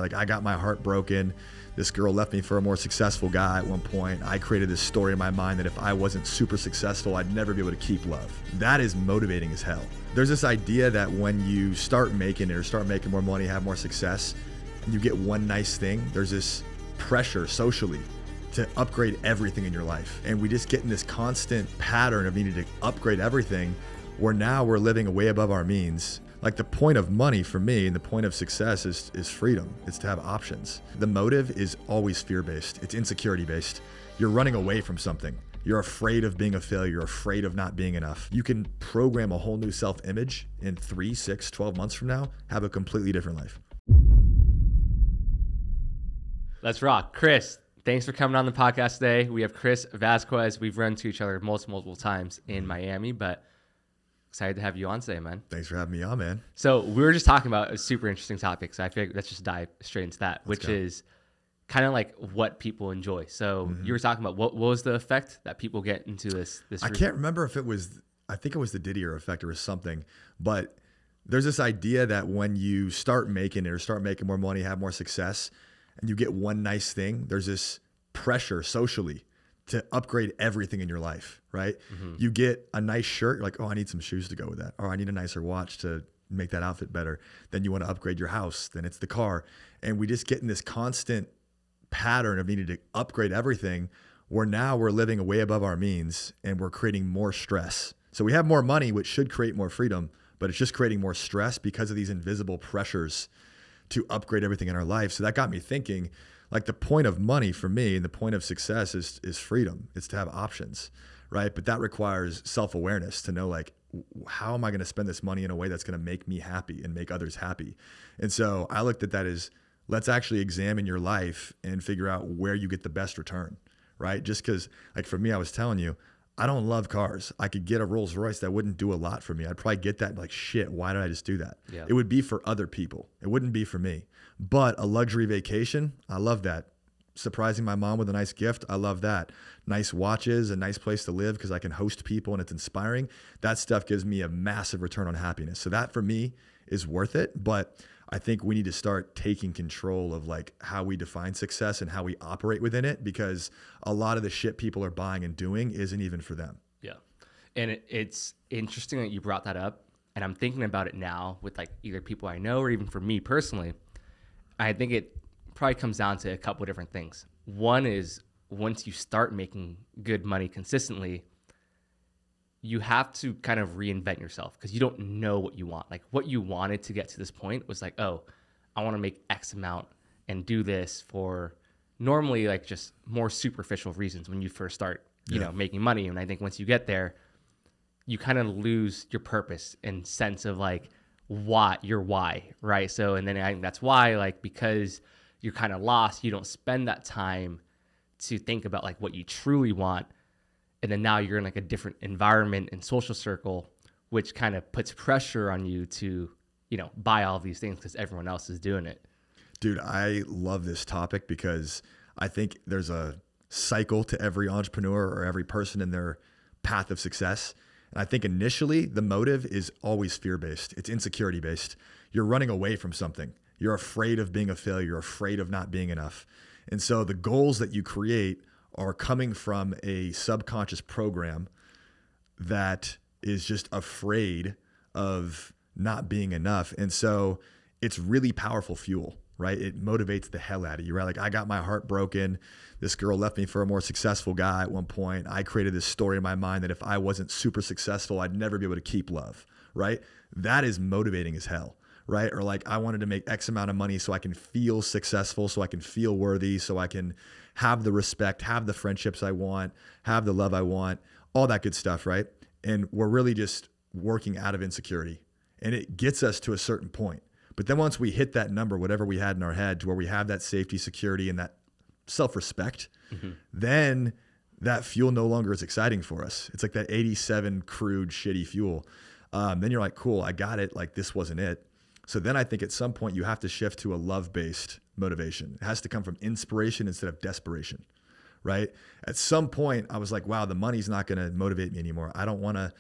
Like, I got my heart broken. This girl left me for a more successful guy at one point. I created this story in my mind that if I wasn't super successful, I'd never be able to keep love. That is motivating as hell. There's this idea that when you start making it or start making more money, have more success, and you get one nice thing, there's this pressure socially to upgrade everything in your life. And we just get in this constant pattern of needing to upgrade everything, where now we're living way above our means. Like, the point of money for me and the point of success is freedom. It's to have options. The motive is always fear-based. It's insecurity-based. You're running away from something. You're afraid of being a failure. You're afraid of not being enough. You can program a whole new self-image in 3, 6, 12 months from now, have a completely different life. Let's rock. Chris, thanks for coming on the podcast today. We have Chris Vasquez. We've run into each other multiple times in Miami, but excited to have you on today, man. Thanks for having me on, man. So we were just talking about a super interesting topic. So I feel like let's just dive straight into that, which is kind of like what people enjoy. So you were talking about what was the effect that people get into this I can't remember if it was, I think it was the Didier effect or something, but there's this idea that when you start making it or start making more money, have more success, and you get one nice thing, there's this pressure socially to upgrade everything in your life, right? You get a nice shirt, you're like, oh, I need some shoes to go with that. Or I need a nicer watch to make that outfit better. Then you want to upgrade your house, then it's the car. And we just get in this constant pattern of needing to upgrade everything, where now we're living way above our means and we're creating more stress. So we have more money, which should create more freedom, but it's just creating more stress because of these invisible pressures to upgrade everything in our life. So that got me thinking, like, the point of money for me and the point of success is freedom. It's to have options, right? But that requires self-awareness to know, like, how am I going to spend this money in a way that's going to make me happy and make others happy? And so I looked at that as, let's actually examine your life and figure out where you get the best return, right? Just because, like, for me, I was telling you, I don't love cars. I could get a Rolls Royce that wouldn't do a lot for me. I'd probably get that and be like, shit, why did I just do that? Yeah. It would be for other people. It wouldn't be for me. But a luxury vacation, I love that. Surprising my mom with a nice gift, I love that. Nice watches, a nice place to live because I can host people and it's inspiring. That stuff gives me a massive return on happiness. So that for me is worth it. But I think we need to start taking control of, like, how we define success and how we operate within it, because a lot of the shit people are buying and doing isn't even for them. Yeah. And it's interesting that you brought that up. And I'm thinking about it now with, like, either people I know or even for me personally. I think it probably comes down to a couple of different things. One is, once you start making good money consistently, you have to kind of reinvent yourself because you don't know what you want. Like, what you wanted to get to this point was like, oh, I want to make X amount and do this for normally, like, just more superficial reasons when you first start, you know, making money. And I think once you get there, you kind of lose your purpose and sense of, like, your why, right? So, and then I think that's why, like, because you're kind of lost, you don't spend that time to think about, like, what you truly want. And then now you're in, like, a different environment and social circle, which kind of puts pressure on you to, you know, buy all of these things because everyone else is doing it. Dude, I love this topic because I think there's a cycle to every entrepreneur or every person in their path of success. And I think initially the motive is always fear-based. It's insecurity-based. You're running away from something. You're afraid of being a failure. You're afraid of not being enough. And so the goals that you create are coming from a subconscious program that is just afraid of not being enough. And so it's really powerful fuel, right? It motivates the hell out of you, right? Like, I got my heart broken. This girl left me for a more successful guy at one point. I created this story in my mind that if I wasn't super successful, I'd never be able to keep love, right? That is motivating as hell, right? Or, like, I wanted to make X amount of money so I can feel successful, so I can feel worthy, so I can have the respect, have the friendships I want, have the love I want, all that good stuff, right? And we're really just working out of insecurity. And it gets us to a certain point. But then once we hit that number, whatever we had in our head, to where we have that safety, security, and that self-respect, then that fuel no longer is exciting for us. It's like that 87 crude, shitty fuel. Then you're like, cool, I got it. Like, this wasn't it. So then I think at some point you have to shift to a love-based motivation. It has to come from inspiration instead of desperation, right? At some point I was like, wow, the money's not going to motivate me anymore. I don't want to,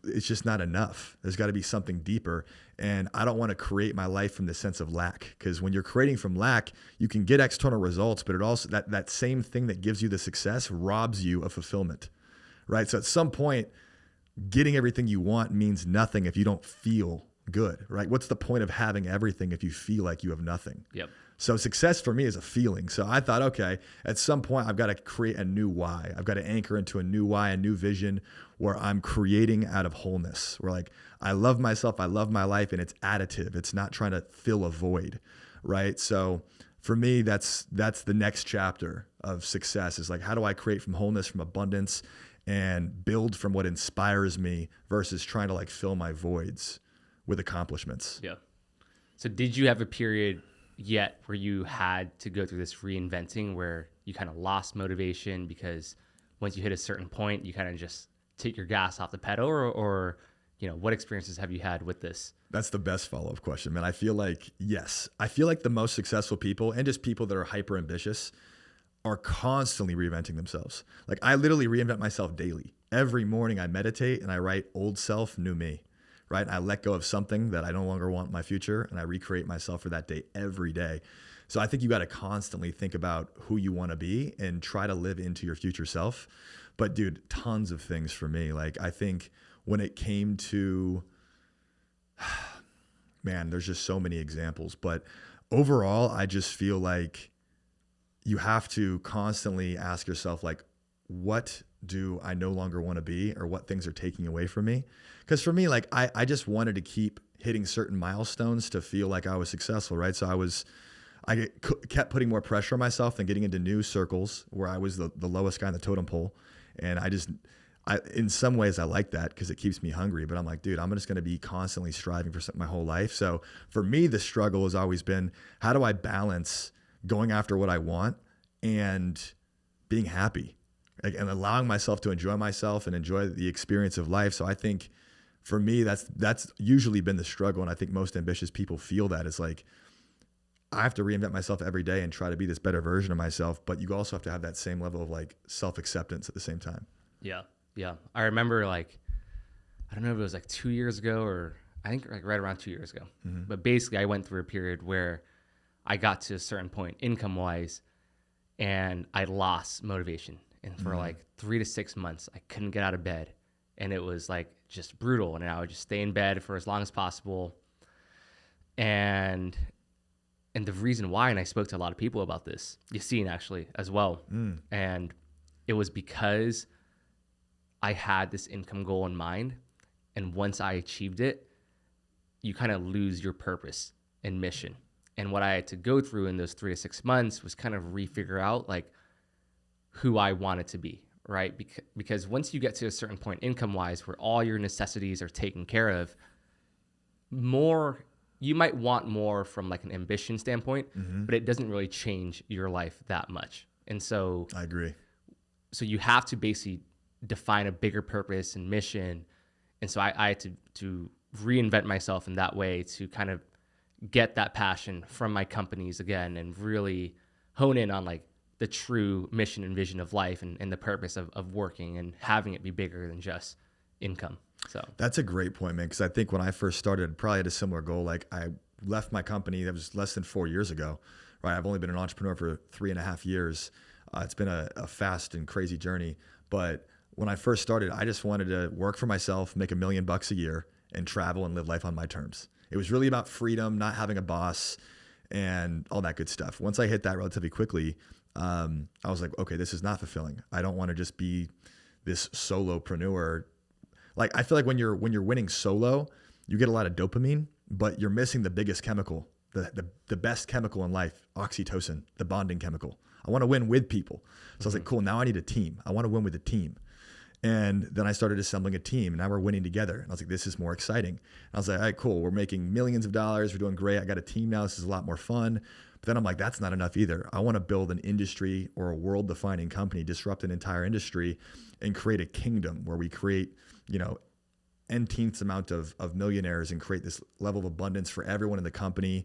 it's just not enough. There's got to be something deeper. And I don't want to create my life from the sense of lack, because when you're creating from lack, you can get external results, but it also, that same thing that gives you the success robs you of fulfillment, right? So at some point, getting everything you want means nothing if you don't feel good, right? What's the point of having everything if you feel like you have nothing? Yep. So success for me is a feeling. So I thought, okay, at some point I've got to create a new why. I've got to anchor into a new why, a new vision where I'm creating out of wholeness. Where like, I love myself, I love my life, and it's additive. It's not trying to fill a void, right? So for me, that's the next chapter of success, is like, how do I create from wholeness, from abundance, and build from what inspires me versus trying to like fill my voids with accomplishments. Yeah. So did you have a period yet where you had to go through this reinventing where you kind of lost motivation because once you hit a certain point, you kind of just take your gas off the pedal, or what experiences have you had with this? That's the best follow-up question, man. I feel like, yes, I feel like the most successful people, and just people that are hyper ambitious, are constantly reinventing themselves. Like, I literally reinvent myself daily. Every morning I meditate and I write old self, new me, right? I let go of something that I no longer want in my future, and I recreate myself for that day every day. So I think you got to constantly think about who you want to be and try to live into your future self. But dude, tons of things for me. Like, I think when it came to, man, there's just so many examples, but overall, I just feel like you have to constantly ask yourself, like, what do I no longer want to be, or what things are taking away from me? Because for me, like, I just wanted to keep hitting certain milestones to feel like I was successful, right? So I kept putting more pressure on myself and getting into new circles where I was the lowest guy in the totem pole. And in some ways I like that because it keeps me hungry, but I'm like, dude, I'm just going to be constantly striving for something my whole life. So for me, the struggle has always been, how do I balance going after what I want and being happy, and allowing myself to enjoy myself and enjoy the experience of life. So I think for me, that's usually been the struggle. And I think most ambitious people feel that. It's like, I have to reinvent myself every day and try to be this better version of myself. But you also have to have that same level of like self-acceptance at the same time. Yeah. Yeah. I remember, like, I don't know if it was like 2 years ago, or I think like right around 2 years ago. Mm-hmm. But basically I went through a period where I got to a certain point income wise and I lost motivation. And for like 3 to 6 months, I couldn't get out of bed. And it was like just brutal. And I would just stay in bed for as long as possible. And the reason why, and I spoke to a lot of people about this, Yassine actually as well. And it was because I had this income goal in mind. And once I achieved it, you kind of lose your purpose and mission. And what I had to go through in those 3 to 6 months was kind of refigure out like who I wanted to be, right? Because once you get to a certain point income wise where all your necessities are taken care of, you might want more from like an ambition standpoint, but it doesn't really change your life that much. And so I agree. So you have to basically define a bigger purpose and mission. And so I had to reinvent myself in that way to kind of get that passion from my companies again and really hone in on like the true mission and vision of life and the purpose of working and having it be bigger than just income. So that's a great point, man. Because I think when I first started, probably had a similar goal. Like, I left my company that was less than 4 years ago, right? I've only been an entrepreneur for 3.5 years. It's been a fast and crazy journey. But when I first started, I just wanted to work for myself, make $1 million a year, and travel and live life on my terms. It was really about freedom, not having a boss, and all that good stuff. Once I hit that relatively quickly, I was like, okay, this is not fulfilling. I don't want to just be this solopreneur. Like, I feel like when you're winning solo, you get a lot of dopamine, but you're missing the biggest chemical, the best chemical in life, oxytocin, the bonding chemical. I want to win with people. So I was like, cool, now I need a team. I want to win with a team. And then I started assembling a team, and now we're winning together. And I was like, this is more exciting. And I was like, all right, cool. We're making millions of dollars. We're doing great. I got a team now. This is a lot more fun. But then I'm like, that's not enough either. I want to build an industry or a world-defining company, disrupt an entire industry, and create a kingdom where we create, n-tenths amount of millionaires and create this level of abundance for everyone in the company.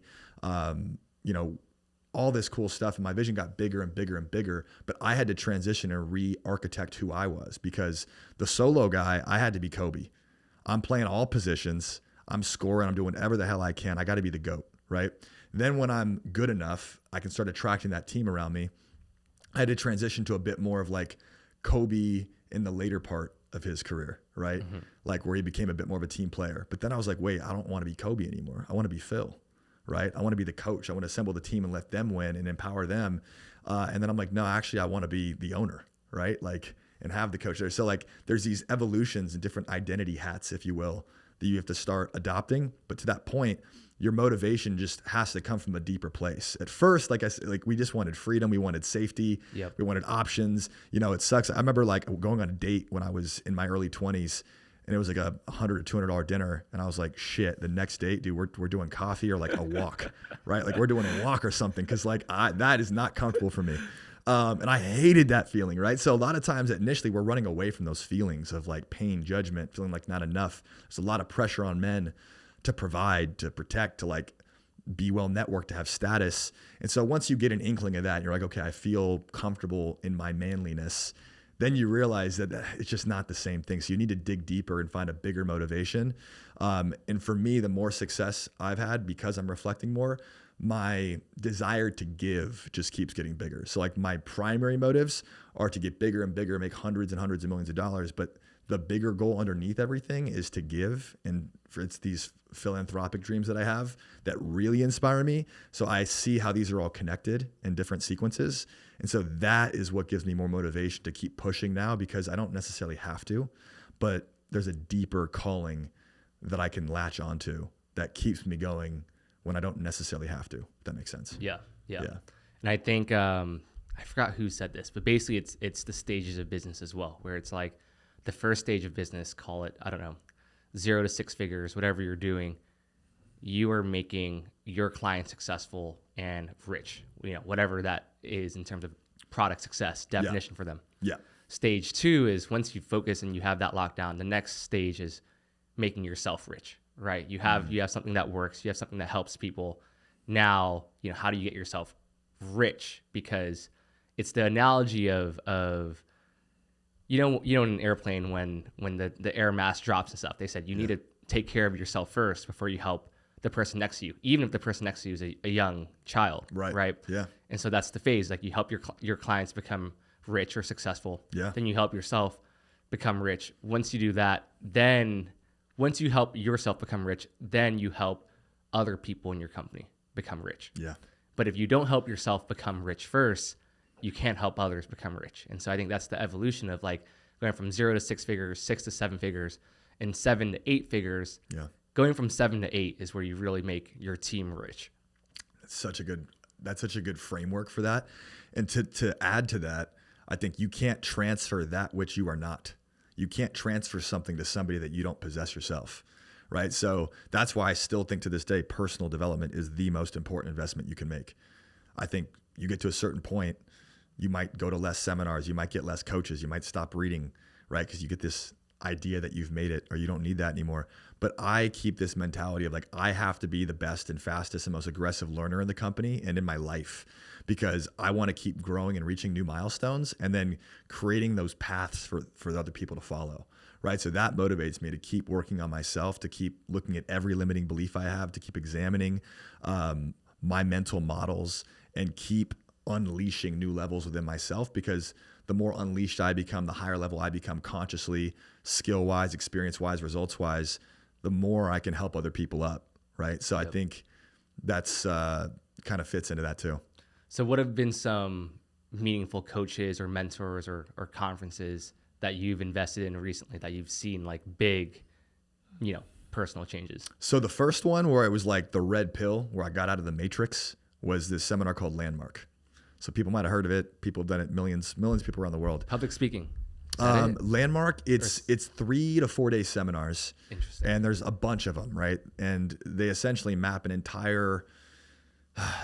all this cool stuff, and my vision got bigger and bigger and bigger, but I had to transition and re-architect who I was, because the solo guy, I had to be Kobe. I'm playing all positions. I'm scoring. I'm doing whatever the hell I can. I got to be the GOAT, right? Then when I'm good enough, I can start attracting that team around me. I had to transition to a bit more of like Kobe in the later part of his career, right? Mm-hmm. Like where he became a bit more of a team player. But then I was like, wait, I don't want to be Kobe anymore. I want to be Phil, right? I want to be the coach. I want to assemble the team and let them win and empower them. And then I'm like, no, actually, I want to be the owner, right? Like, and have the coach there. So like, there's these evolutions and different identity hats, if you will, that you have to start adopting. But to that point, your motivation just has to come from a deeper place. At first, like I said, like we just wanted freedom. We wanted safety. Yep. We wanted options. You know, it sucks. I remember like going on a date when I was in my early 20s, and it was like a $100 or $200 dinner. And I was like, shit, the next date, dude, we're doing coffee or like a walk, right? Like we're doing a walk or something. Cause like that is not comfortable for me. And I hated that feeling, right? So a lot of times initially we're running away from those feelings of like pain, judgment, feeling like not enough. There's a lot of pressure on men to provide, to protect, to like be well networked, to have status. And so once you get an inkling of that, you're like, okay, I feel comfortable in my manliness. Then you realize that it's just not the same thing. So you need to dig deeper and find a bigger motivation. And for me, the more success I've had because I'm reflecting more, my desire to give just keeps getting bigger. So like my primary motives are to get bigger and bigger, make hundreds and hundreds of millions of dollars. But the bigger goal underneath everything is to give. And it's these philanthropic dreams that I have that really inspire me. So I see how these are all connected in different sequences. And so that is what gives me more motivation to keep pushing now, because I don't necessarily have to, but there's a deeper calling that I can latch onto that keeps me going when I don't necessarily have to, if that makes sense. Yeah. And I think, I forgot who said this, but basically it's the stages of business as well, where it's like the first stage of business, call it, I don't know, 0 to 6 figures, whatever you're doing, you are making your client successful and rich, you know, whatever that is in terms of product success definition for them. Yeah. Stage 2 is once you focus and you have that locked down, the next stage is making yourself rich, right? You have something that works, you have something that helps people. Now, you know, how do you get yourself rich? Because it's the analogy of you know in an airplane when the air mass drops and stuff, they said you need to take care of yourself first before you help the person next to you, even if the person next to you is a young child, right? Yeah. And so that's the phase. Like you help your clients become rich or successful. Yeah. Then you help yourself become rich. Once you do that, then once you help yourself become rich, then you help other people in your company become rich. Yeah. But if you don't help yourself become rich first, you can't help others become rich. And so I think that's the evolution of like going from 0 to 6 figures, 6 to 7 figures, and 7 to 8 figures. Yeah. Going from 7 to 8 is where you really make your team rich. That's such a good framework for that. And to add to that, I think you can't transfer that which you are not. You can't transfer something to somebody that you don't possess yourself, right? So that's why I still think to this day, personal development is the most important investment you can make. I think you get to a certain point, you might go to less seminars, you might get less coaches, you might stop reading, right? Because you get this idea that you've made it or you don't need that anymore. But I keep this mentality of like, I have to be the best and fastest and most aggressive learner in the company and in my life, because I want to keep growing and reaching new milestones and then creating those paths for other people to follow, right? So that motivates me to keep working on myself, to keep looking at every limiting belief I have, to keep examining my mental models and keep unleashing new levels within myself, because the more unleashed I become, the higher level I become consciously, skill-wise, experience-wise, results-wise, the more I can help other people up, right? So I think that's kind of fits into that too. So what have been some meaningful coaches or mentors or conferences that you've invested in recently that you've seen like big, you know, personal changes? So the first one where it was like the red pill, where I got out of the matrix, was this seminar called Landmark. So people might have heard of it. People have done it, millions of people around the world. Public speaking. Landmark, it's 3 to 4 day seminars. Interesting. And there's a bunch of them, right? And they essentially map an entire,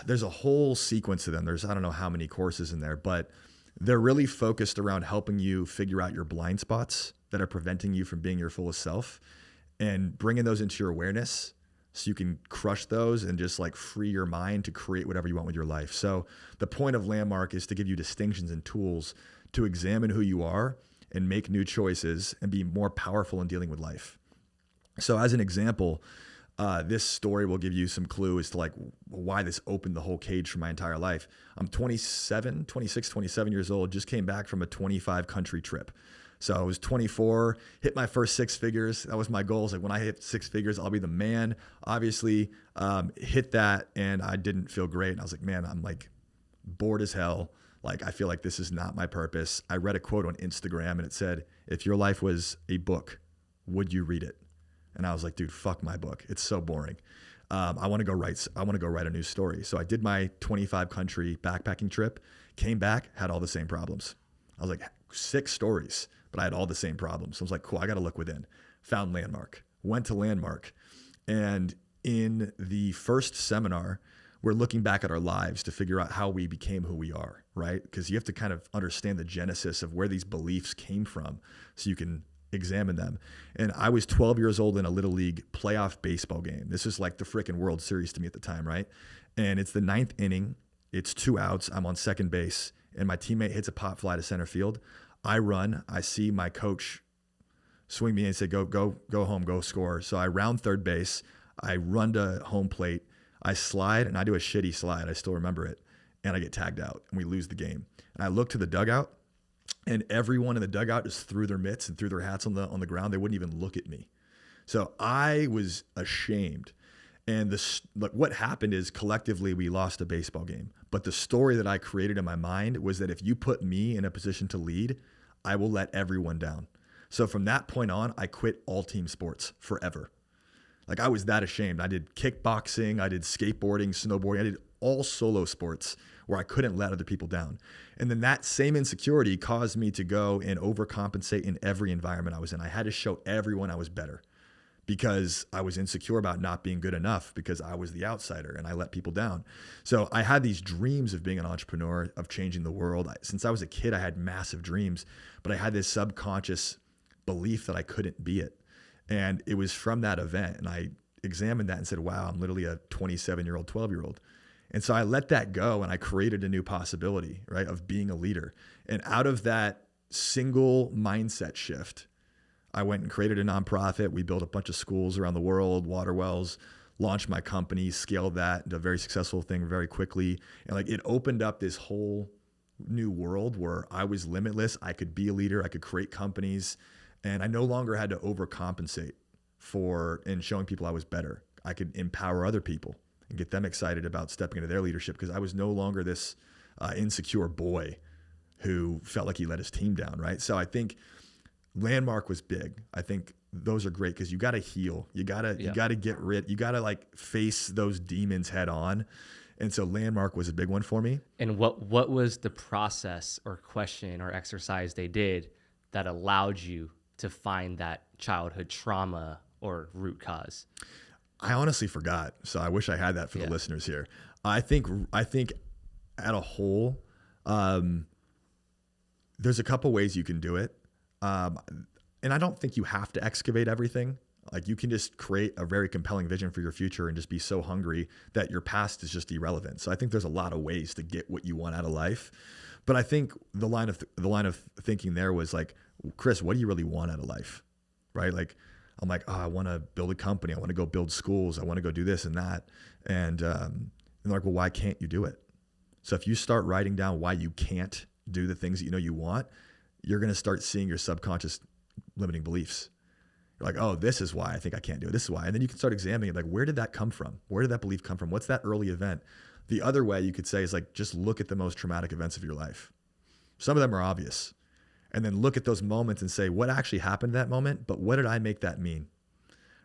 there's a whole sequence of them. There's, I don't know how many courses in there, but they're really focused around helping you figure out your blind spots that are preventing you from being your fullest self and bringing those into your awareness so you can crush those and just like free your mind to create whatever you want with your life. So the point of Landmark is to give you distinctions and tools to examine who you are and make new choices and be more powerful in dealing with life. So as an example, this story will give you some clue as to like why this opened the whole cage for my entire life. I'm 27 years old, just came back from a 25 country trip. So I was 24, hit my first six figures. That was my goal. It's like when I hit six figures, I'll be the man. Obviously, hit that and I didn't feel great. And I was like, man, I'm like bored as hell. Like, I feel like this is not my purpose. I read a quote on Instagram and it said, if your life was a book, would you read it? And I was like, dude, fuck my book. It's so boring. I want to go write a new story. So I did my 25 country backpacking trip, came back, had all the same problems. I was like, 6 stories, but I had all the same problems. So I was like, cool, I got to look within. Found Landmark, went to Landmark. And in the first seminar, we're looking back at our lives to figure out how we became who we are, right? Because you have to kind of understand the genesis of where these beliefs came from so you can examine them. And I was 12 years old in a Little League playoff baseball game. This is like the freaking World Series to me at the time, right? And it's the 9th inning. It's 2 outs. I'm on second base and my teammate hits a pop fly to center field. I run. I see my coach swing me and say, go home, go score. So I round third base. I run to home plate. I slide and I do a shitty slide. I still remember it. And I get tagged out and we lose the game. And I look to the dugout and everyone in the dugout just threw their mitts and threw their hats on the ground. They wouldn't even look at me. So I was ashamed. And what happened is collectively we lost a baseball game. But the story that I created in my mind was that if you put me in a position to lead, I will let everyone down. So from that point on, I quit all team sports forever. Like I was that ashamed. I did kickboxing, I did skateboarding, snowboarding, I did all solo sports where I couldn't let other people down. And then that same insecurity caused me to go and overcompensate in every environment I was in. I had to show everyone I was better because I was insecure about not being good enough because I was the outsider and I let people down. So I had these dreams of being an entrepreneur, of changing the world. Since I was a kid, I had massive dreams, but I had this subconscious belief that I couldn't be it. And it was from that event. And I examined that and said, wow, I'm literally a 27-year-old, 12-year-old. And so I let that go and I created a new possibility, right, of being a leader. And out of that single mindset shift, I went and created a nonprofit. We built a bunch of schools around the world, water wells, launched my company, scaled that into a very successful thing very quickly. And like it opened up this whole new world where I was limitless. I could be a leader. I could create companies. And I no longer had to overcompensate in showing people I was better. I could empower other people and get them excited about stepping into their leadership because I was no longer this insecure boy who felt like he let his team down, right? So I think Landmark was big. I think those are great because you got to heal. You got to get rid. You got to like face those demons head on. And so Landmark was a big one for me. And what was the process or question or exercise they did that allowed you to find that childhood trauma or root cause? I honestly forgot. So I wish I had that for the listeners here. I think at a whole, there's a couple ways you can do it. And I don't think you have to excavate everything. Like you can just create a very compelling vision for your future and just be so hungry that your past is just irrelevant. So I think there's a lot of ways to get what you want out of life. But I think the line of thinking there was like, Chris, what do you really want out of life? Right? Like, I'm like, oh, I want to build a company. I want to go build schools. I want to go do this and that. And they're like, well, why can't you do it? So if you start writing down why you can't do the things that you know you want, you're going to start seeing your subconscious limiting beliefs. You're like, oh, this is why I think I can't do it. This is why. And then you can start examining it. Like, where did that come from? Where did that belief come from? What's that early event? The other way you could say is like, just look at the most traumatic events of your life. Some of them are obvious. And then look at those moments and say, what actually happened in that moment? But what did I make that mean?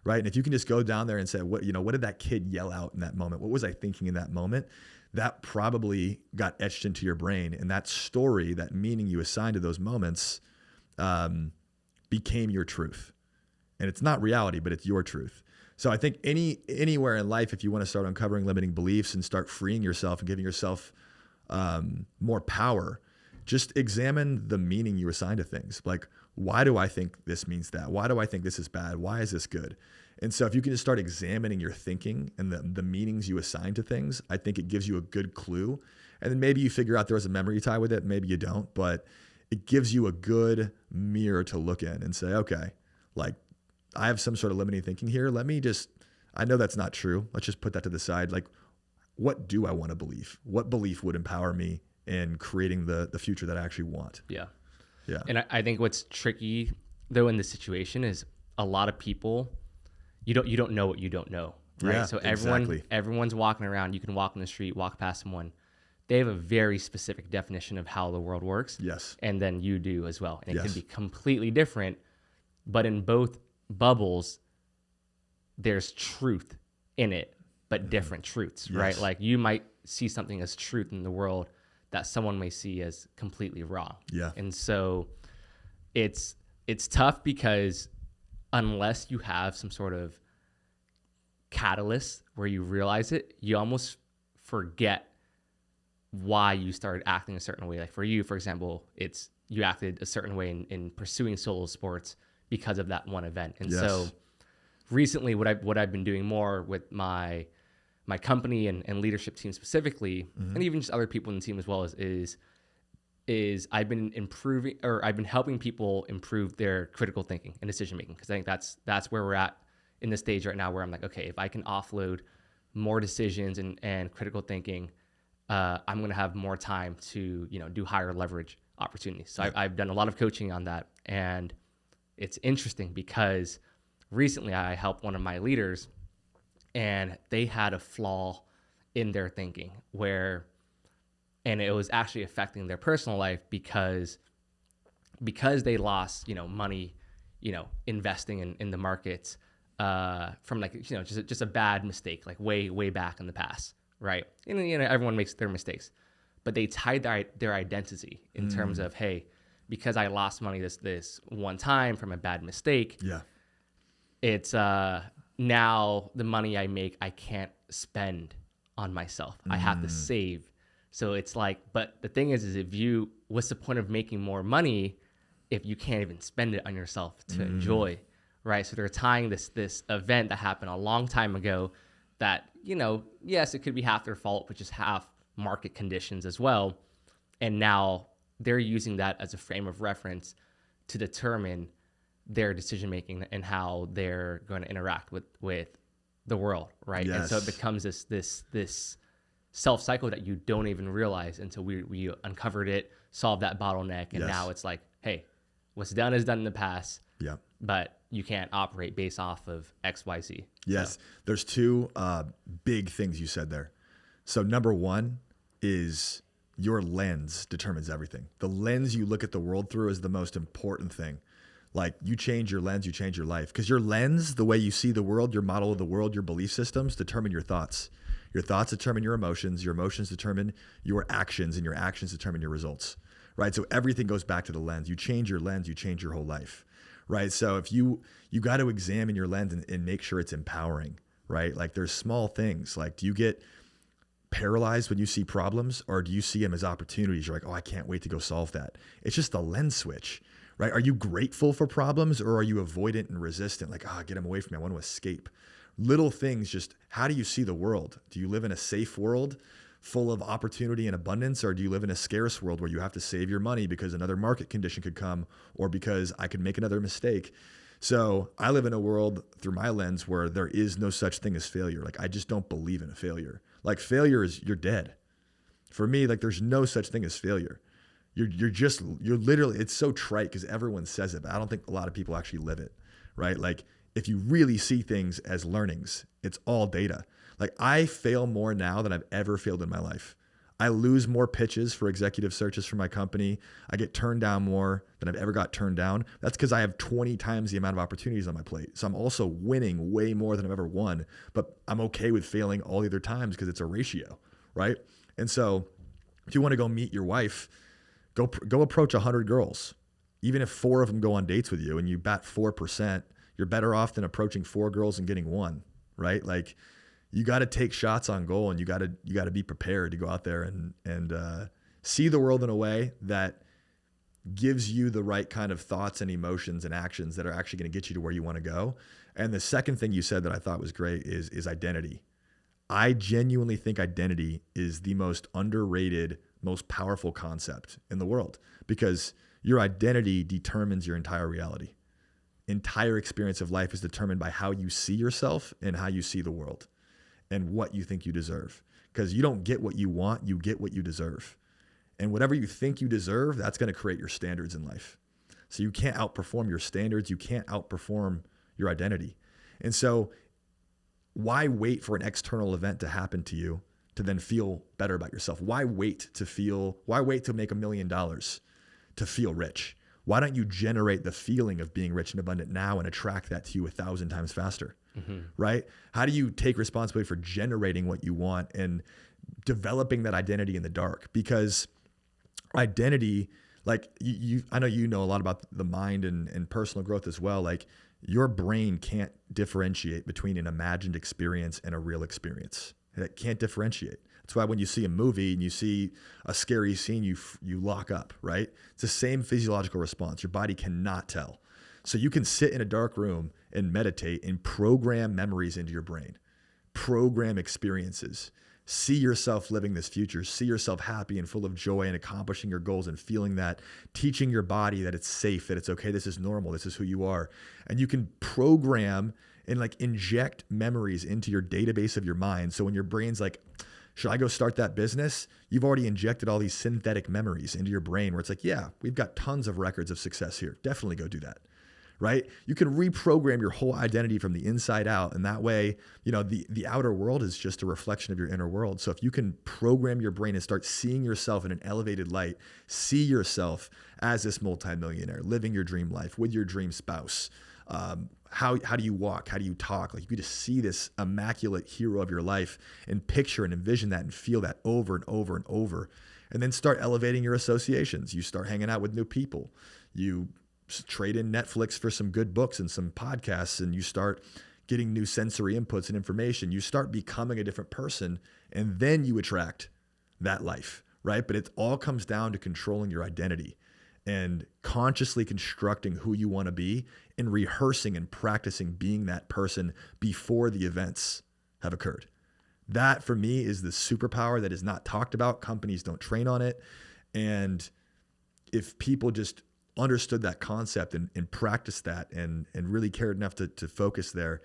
Right? And if you can just go down there and say, what did that kid yell out in that moment? What was I thinking in that moment? That probably got etched into your brain. And that story, that meaning you assigned to those moments became your truth. And it's not reality, but it's your truth. So I think anywhere in life, if you want to start uncovering limiting beliefs and start freeing yourself and giving yourself more power, just examine the meaning you assign to things. Like, why do I think this means that? Why do I think this is bad? Why is this good? And so if you can just start examining your thinking and the meanings you assign to things, I think it gives you a good clue. And then maybe you figure out there was a memory tie with it. Maybe you don't, but it gives you a good mirror to look in and say, okay, like I have some sort of limiting thinking here. I know that's not true. Let's just put that to the side. Like, what do I want to believe? What belief would empower me in creating the future that I actually want? Yeah. Yeah. And I think what's tricky though in this situation is a lot of people, you don't know what you don't know, right? Yeah, So exactly. everyone's walking around. You can walk in the street, walk past someone. They have a very specific definition of how the world works. Yes. And then you do as well. And it Yes. can be completely different, but in both bubbles, there's truth in it, but different truths, right? Yes. Like you might see something as truth in the world that someone may see as completely wrong. Yeah. And so it's tough because unless you have some sort of catalyst where you realize it, you almost forget why you started acting a certain way. Like for you, for example, it's you acted a certain way in pursuing solo sports because of that one event. And Yes. so recently what I've been doing more with my company and leadership team specifically, and even just other people in the team as well is I've been improving, or I've been helping people improve their critical thinking and decision making. Cause I think that's where we're at in the stage right now where I'm like, okay, if I can offload more decisions and critical thinking, I'm going to have more time to, do higher leverage opportunities. So I've done a lot of coaching on that. And it's interesting because recently I helped one of my leaders and they had a flaw in their thinking and it was actually affecting their personal life because they lost, money, investing in the markets, from just a bad mistake, like way back in the past. Right. And, everyone makes their mistakes, but they tied their identity in terms of, hey, because I lost money this one time from a bad mistake. Yeah. It's now the money I make, I can't spend on myself. I have to save. So it's like, but the thing is what's the point of making more money if you can't even spend it on yourself to enjoy, right? So they're tying this event that happened a long time ago that, yes, it could be half their fault, but just half market conditions as well. And now they're using that as a frame of reference to determine their decision making and how they're going to interact with the world, right? Yes. And so it becomes this self cycle that you don't even realize until we uncovered it, solved that bottleneck, and Yes. now it's like, hey, what's done is done in the past. Yeah. But you can't operate based off of X, Y, Z. Yes. So, There's two big things you said there. So number one is your lens determines everything. The lens you look at the world through is the most important thing. Like you change your lens, you change your life. Because your lens, the way you see the world, your model of the world, your belief systems determine your thoughts. Your thoughts determine your emotions determine your actions, and your actions determine your results, right? So everything goes back to the lens. You change your lens, you change your whole life, right? So if you got to examine your lens and make sure it's empowering, right? Like there's small things. Like, do you get paralyzed when you see problems, or do you see them as opportunities? You're like, oh, I can't wait to go solve that. It's just the lens switch, right? Are you grateful for problems, or are you avoidant and resistant? Like, get them away from me. I want to escape. Little things, just how do you see the world? Do you live in a safe world full of opportunity and abundance, or do you live in a scarce world where you have to save your money because another market condition could come, or because I could make another mistake? So I live in a world through my lens where there is no such thing as failure. Like I just don't believe in a failure. Like failure is you're dead. For me, like there's no such thing as failure. You're literally, it's so trite because everyone says it, but I don't think a lot of people actually live it, right? Like if you really see things as learnings, it's all data. Like I fail more now than I've ever failed in my life. I lose more pitches for executive searches for my company. I get turned down more than I've ever got turned down. That's because I have 20 times the amount of opportunities on my plate. So I'm also winning way more than I've ever won, but I'm okay with failing all the other times because it's a ratio, right? And so if you want to go meet your wife, go approach 100 girls. Even if 4 of them go on dates with you and you bat 4%, you're better off than approaching 4 girls and getting 1, right? Like you got to take shots on goal, and you got to be prepared to go out there and See the world in a way that gives you the right kind of thoughts and emotions and actions that are actually going to get you to where you want to go. And the second thing you said that I thought was great is identity. I genuinely think identity is the most underrated, most powerful concept in the world, because your identity determines your entire reality. Entire experience of life is determined by how you see yourself and how you see the world and what you think you deserve. Because you don't get what you want, you get what you deserve. And whatever you think you deserve, that's going to create your standards in life. So you can't outperform your standards. You can't outperform your identity. And so why wait for an external event to happen to you to then feel better about yourself? Why wait to make $1 million to feel rich? Why don't you generate the feeling of being rich and abundant now and attract that to you 1,000 times faster, right? How do you take responsibility for generating what you want and developing that identity in the dark? Because identity, like I know you know a lot about the mind and personal growth as well. Like your brain can't differentiate between an imagined experience and a real experience. It can't differentiate. That's why when you see a movie and you see a scary scene, you lock up, right? It's the same physiological response. Your body cannot tell. So you can sit in a dark room and meditate and program memories into your brain, program experiences. See yourself living this future. See yourself happy and full of joy and accomplishing your goals and feeling that, teaching your body that it's safe, that it's okay, this is normal, this is who you are. And you can program and like inject memories into your database of your mind. So when your brain's like, should I go start that business? You've already injected all these synthetic memories into your brain where it's like, yeah, we've got tons of records of success here. Definitely go do that. Right? You can reprogram your whole identity from the inside out. And that way, you know, the outer world is just a reflection of your inner world. So if you can program your brain and start seeing yourself in an elevated light, see yourself as this multimillionaire, living your dream life with your dream spouse. How do you walk? How do you talk? Like you just see this immaculate hero of your life and picture and envision that and feel that over and over and over. And then start elevating your associations. You start hanging out with new people. You trade in Netflix for some good books and some podcasts, and you start getting new sensory inputs and information. You start becoming a different person, and then you attract that life, right? But it all comes down to controlling your identity and consciously constructing who you want to be and rehearsing and practicing being that person before the events have occurred. That for me is the superpower that is not talked about. Companies don't train on it. And if people just understood that concept and practiced that and really cared enough to focus there,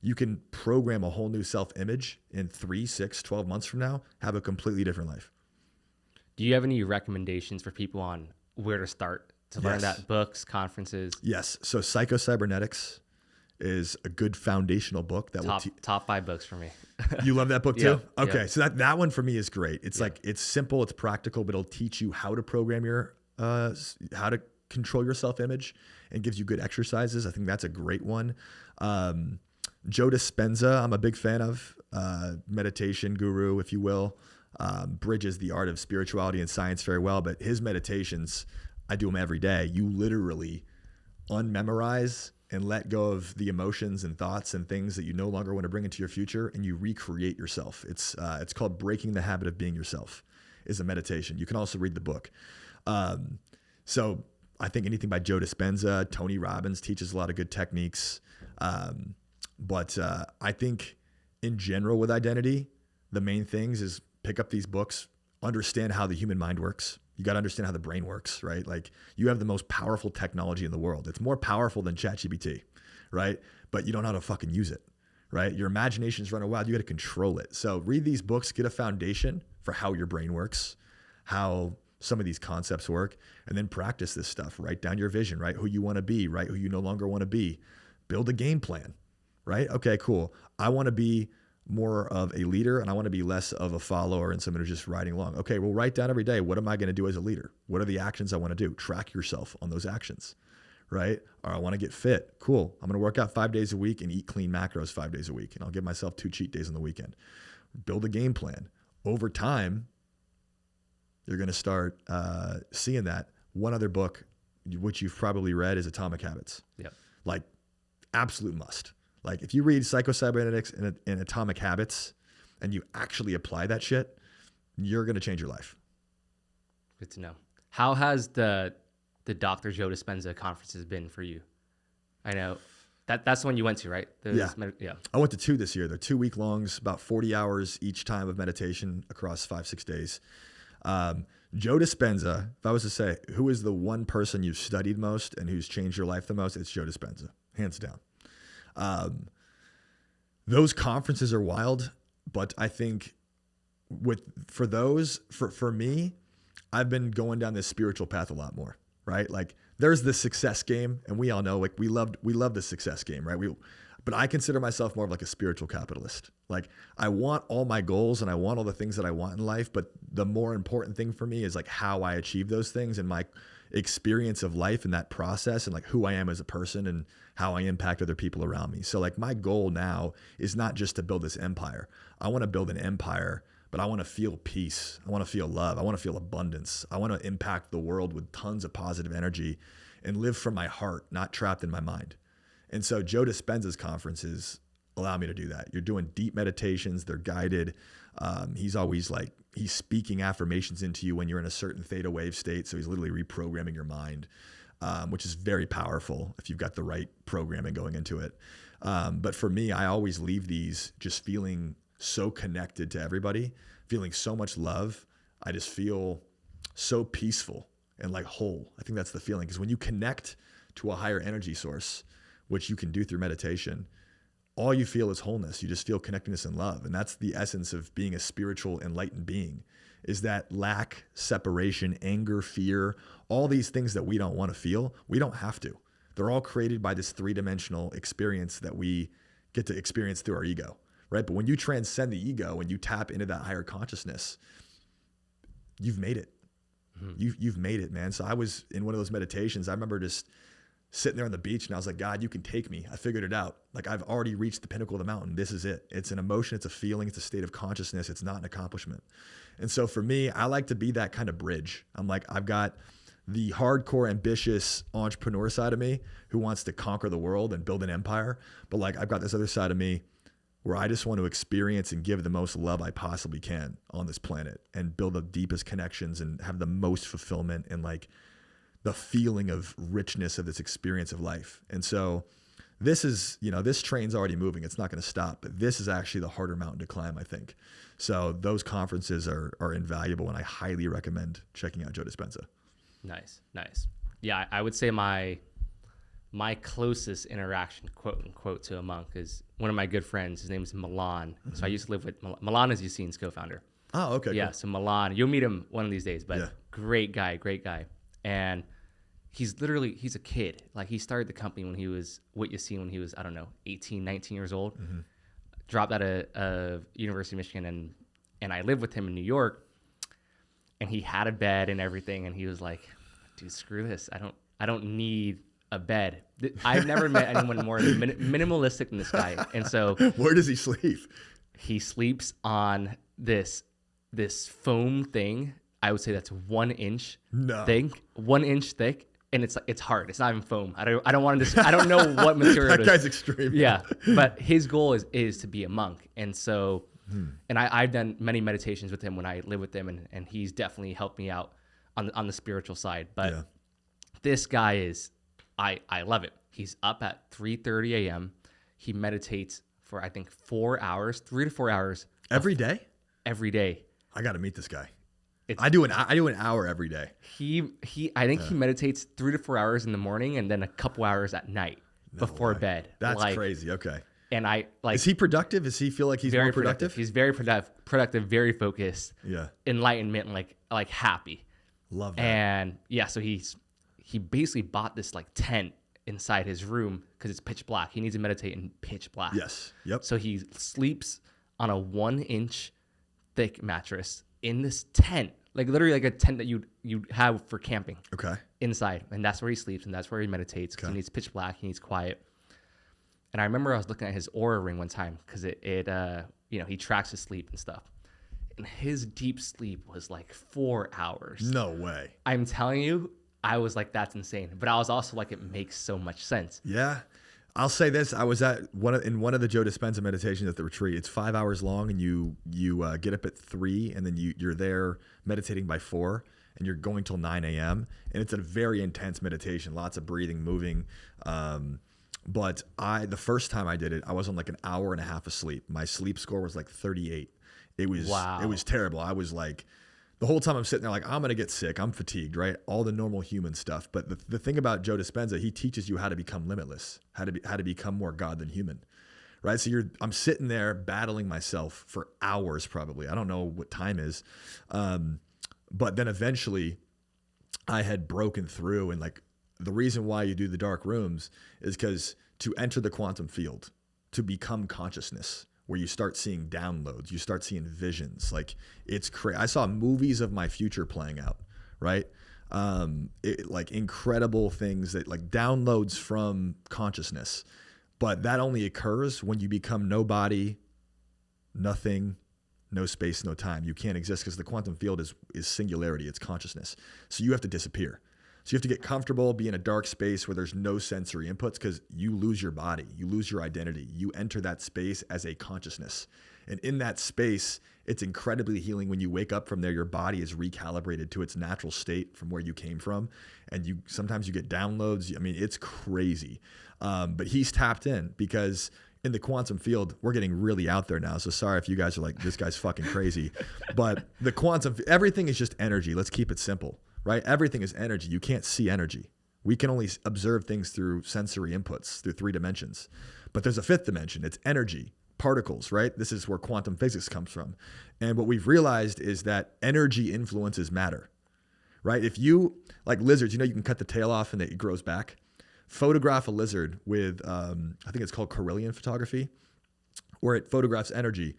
you can program a whole new self-image in 3, 6, 12 months from now, have a completely different life. Do you have any recommendations for people on where to start to learn that? Books, conferences? Yes. So Psycho-Cybernetics is a good foundational book that top 5 books for me. You love that book too? Yeah. Okay. Yeah. So that one for me is great. It's like, it's simple, it's practical, but it'll teach you how to program your, how to control your self-image and gives you good exercises. I think that's a great one. Joe Dispenza, I'm a big fan of, meditation guru, if you will, bridges the art of spirituality and science very well, but his meditations, I do them every day. You literally unmemorize and let go of the emotions and thoughts and things that you no longer want to bring into your future, and you recreate yourself. It's called Breaking the Habit of Being Yourself is a meditation. You can also read the book. So I think anything by Joe Dispenza, Tony Robbins teaches a lot of good techniques. But I think in general with identity, the main things is pick up these books, understand how the human mind works. You got to understand how the brain works, right? Like you have the most powerful technology in the world. It's more powerful than ChatGPT, right? But you don't know how to fucking use it, right? Your imagination's running wild. You got to control it. So read these books, get a foundation for how your brain works, how some of these concepts work, and then practice this stuff. Write down your vision, right? Who you want to be, right? Who you no longer want to be. Build a game plan, right? Okay, cool. I want to be more of a leader and I want to be less of a follower and someone who's just riding along. Okay, well, write down every day, what am I going to do as a leader? What are the actions I want to do? Track yourself on those actions, right? Or I want to get fit. Cool. I'm going to work out 5 days a week and eat clean macros 5 days a week. And I'll give myself 2 cheat days on the weekend. Build a game plan. Over time, you're going to start seeing that. One other book, which you've probably read, is Atomic Habits. Yep. Like absolute must. Like if you read Psycho-Cybernetics and Atomic Habits and you actually apply that shit, you're going to change your life. Good to know. How has the Dr. Joe Dispenza conferences been for you? I know that's the one you went to, right? Yeah. I went to 2 this year. They're 2-week longs, about 40 hours each time of meditation across 5-6 days. Joe Dispenza, if I was to say, who is the one person you've studied most and who's changed your life the most, it's Joe Dispenza, hands down. Those conferences are wild, but I think for me, I've been going down this spiritual path a lot more, right? Like there's the success game, and we all know, like we love the success game, right? But I consider myself more of like a spiritual capitalist. Like I want all my goals and I want all the things that I want in life, but the more important thing for me is like how I achieve those things and my experience of life and that process and like who I am as a person and how I impact other people around me. So like my goal now is not just to build this empire. I want to build an empire, but I want to feel peace. I want to feel love. I want to feel abundance. I want to impact the world with tons of positive energy and live from my heart, not trapped in my mind. And so Joe Dispenza's conferences allow me to do that. You're doing deep meditations. They're guided. He's speaking affirmations into you when you're in a certain theta wave state. So he's literally reprogramming your mind, which is very powerful if you've got the right programming going into it. But for me, I always leave these just feeling so connected to everybody, feeling so much love. I just feel so peaceful and like whole. I think that's the feeling, because when you connect to a higher energy source, which you can do through meditation, all you feel is wholeness. You just feel connectedness and love. And that's the essence of being a spiritual, enlightened being, is that lack, separation, anger, fear, all these things that we don't want to feel, we don't have to. They're all created by this 3-dimensional experience that we get to experience through our ego, right? But when you transcend the ego and you tap into that higher consciousness, you've made it. Mm-hmm. You've made it, man. So I was in one of those meditations. I remember just sitting there on the beach and I was like, God, you can take me. I figured it out. Like I've already reached the pinnacle of the mountain. This is it. It's an emotion. It's a feeling. It's a state of consciousness. It's not an accomplishment. And so for me, I like to be that kind of bridge. I'm like, I've got the hardcore, ambitious entrepreneur side of me who wants to conquer the world and build an empire. But like, I've got this other side of me where I just want to experience and give the most love I possibly can on this planet and build the deepest connections and have the most fulfillment and like the feeling of richness of this experience of life. And so this is, this train's already moving. It's not going to stop, but this is actually the harder mountain to climb, I think. So those conferences are invaluable, and I highly recommend checking out Joe Dispenza. Nice. Yeah, I would say my closest interaction, quote unquote, to a monk is one of my good friends. His name is Milan. Mm-hmm. So I used to live with Milan is Yassine's co-founder. Oh, okay. Yeah, cool. So Milan, you'll meet him one of these days, but yeah. Great guy. And he's a kid. Like he started the company when he was with Yassine when he was, 18, 19 years old. Mm-hmm. Dropped out of University of Michigan, and I lived with him in New York, and he had a bed and everything, and he was like, dude, screw this. I don't need a bed. I've never met anyone more minimalistic than this guy. And so where does he sleep? He sleeps on this foam thing. I would say that's 1 inch thick, 1 inch thick. And it's hard. It's not even foam. I don't want to. I don't know what material. That guy's extreme. Yeah, but his goal is to be a monk, and so, and I've done many meditations with him when I live with him, and he's definitely helped me out on the spiritual side. But this guy is, I love it. He's up at 3:30 a.m. He meditates for I think 4 hours, 3 to 4 hours every day. Every day. I got to meet this guy. I do an hour every day. I think he meditates 3 to 4 hours in the morning and then a couple hours at night before bed. That's crazy. Okay. And is he productive? Does he feel like he's more productive? He's very productive, very focused. Yeah. Enlightenment, like happy. Love that. And yeah, so he basically bought this like tent inside his room because it's pitch black. He needs to meditate in pitch black. Yes. Yep. So he sleeps on a 1 inch thick mattress in this tent, like literally like a tent that you'd have for camping. Okay. Inside, and that's where he sleeps and that's where he meditates because he needs pitch black, he needs quiet. And I remember I was looking at his Aura ring one time because he tracks his sleep and stuff. And his deep sleep was like 4 hours. No way. I'm telling you, I was like, that's insane. But I was also like, it makes so much sense. Yeah. I'll say this. I was at one of the Joe Dispenza meditations at the retreat. It's 5 hours long, and you get up at 3, and then you're there meditating by 4. and you're going till 9 a.m. And it's a very intense meditation, lots of breathing, moving. But the first time I did it, I was on like an hour and a half of sleep. My sleep score was like 38. It was terrible. I was like, the whole time I'm sitting there like, I'm going to get sick. I'm fatigued, right? All the normal human stuff. But the thing about Joe Dispenza, he teaches you how to become limitless, how to become more God than human, right? So I'm sitting there battling myself for hours probably. I don't know what time is. But then eventually I had broken through, and like the reason why you do the dark rooms is because to enter the quantum field, to become consciousness, where you start seeing downloads, you start seeing visions. Like it's crazy. I saw movies of my future playing out, right? Like incredible things that like downloads from consciousness, but that only occurs when you become nobody, nothing, no space, no time. You can't exist because the quantum field is singularity. It's consciousness. So you have to disappear. So you have to get comfortable, be in a dark space where there's no sensory inputs, because you lose your body, you lose your identity. You enter that space as a consciousness. And in that space, it's incredibly healing. When you wake up from there, your body is recalibrated to its natural state from where you came from. And sometimes you get downloads. I mean, it's crazy. But he's tapped in, because in the quantum field, we're getting really out there now. So sorry if you guys are like, this guy's fucking crazy. But the quantum, everything is just energy. Let's keep it simple. Right? Everything is energy. You can't see energy. We can only observe things through sensory inputs, through 3 dimensions. But there's a 5th dimension. It's energy, particles, right? This is where quantum physics comes from. And what we've realized is that energy influences matter, right? If you, like lizards, you can cut the tail off and it grows back. Photograph a lizard with, I think it's called Carillion photography, where it photographs energy.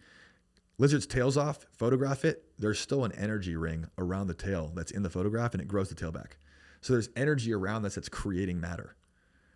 Lizard's tail's off, photograph it, there's still an energy ring around the tail that's in the photograph, and it grows the tail back. So there's energy around this that's creating matter,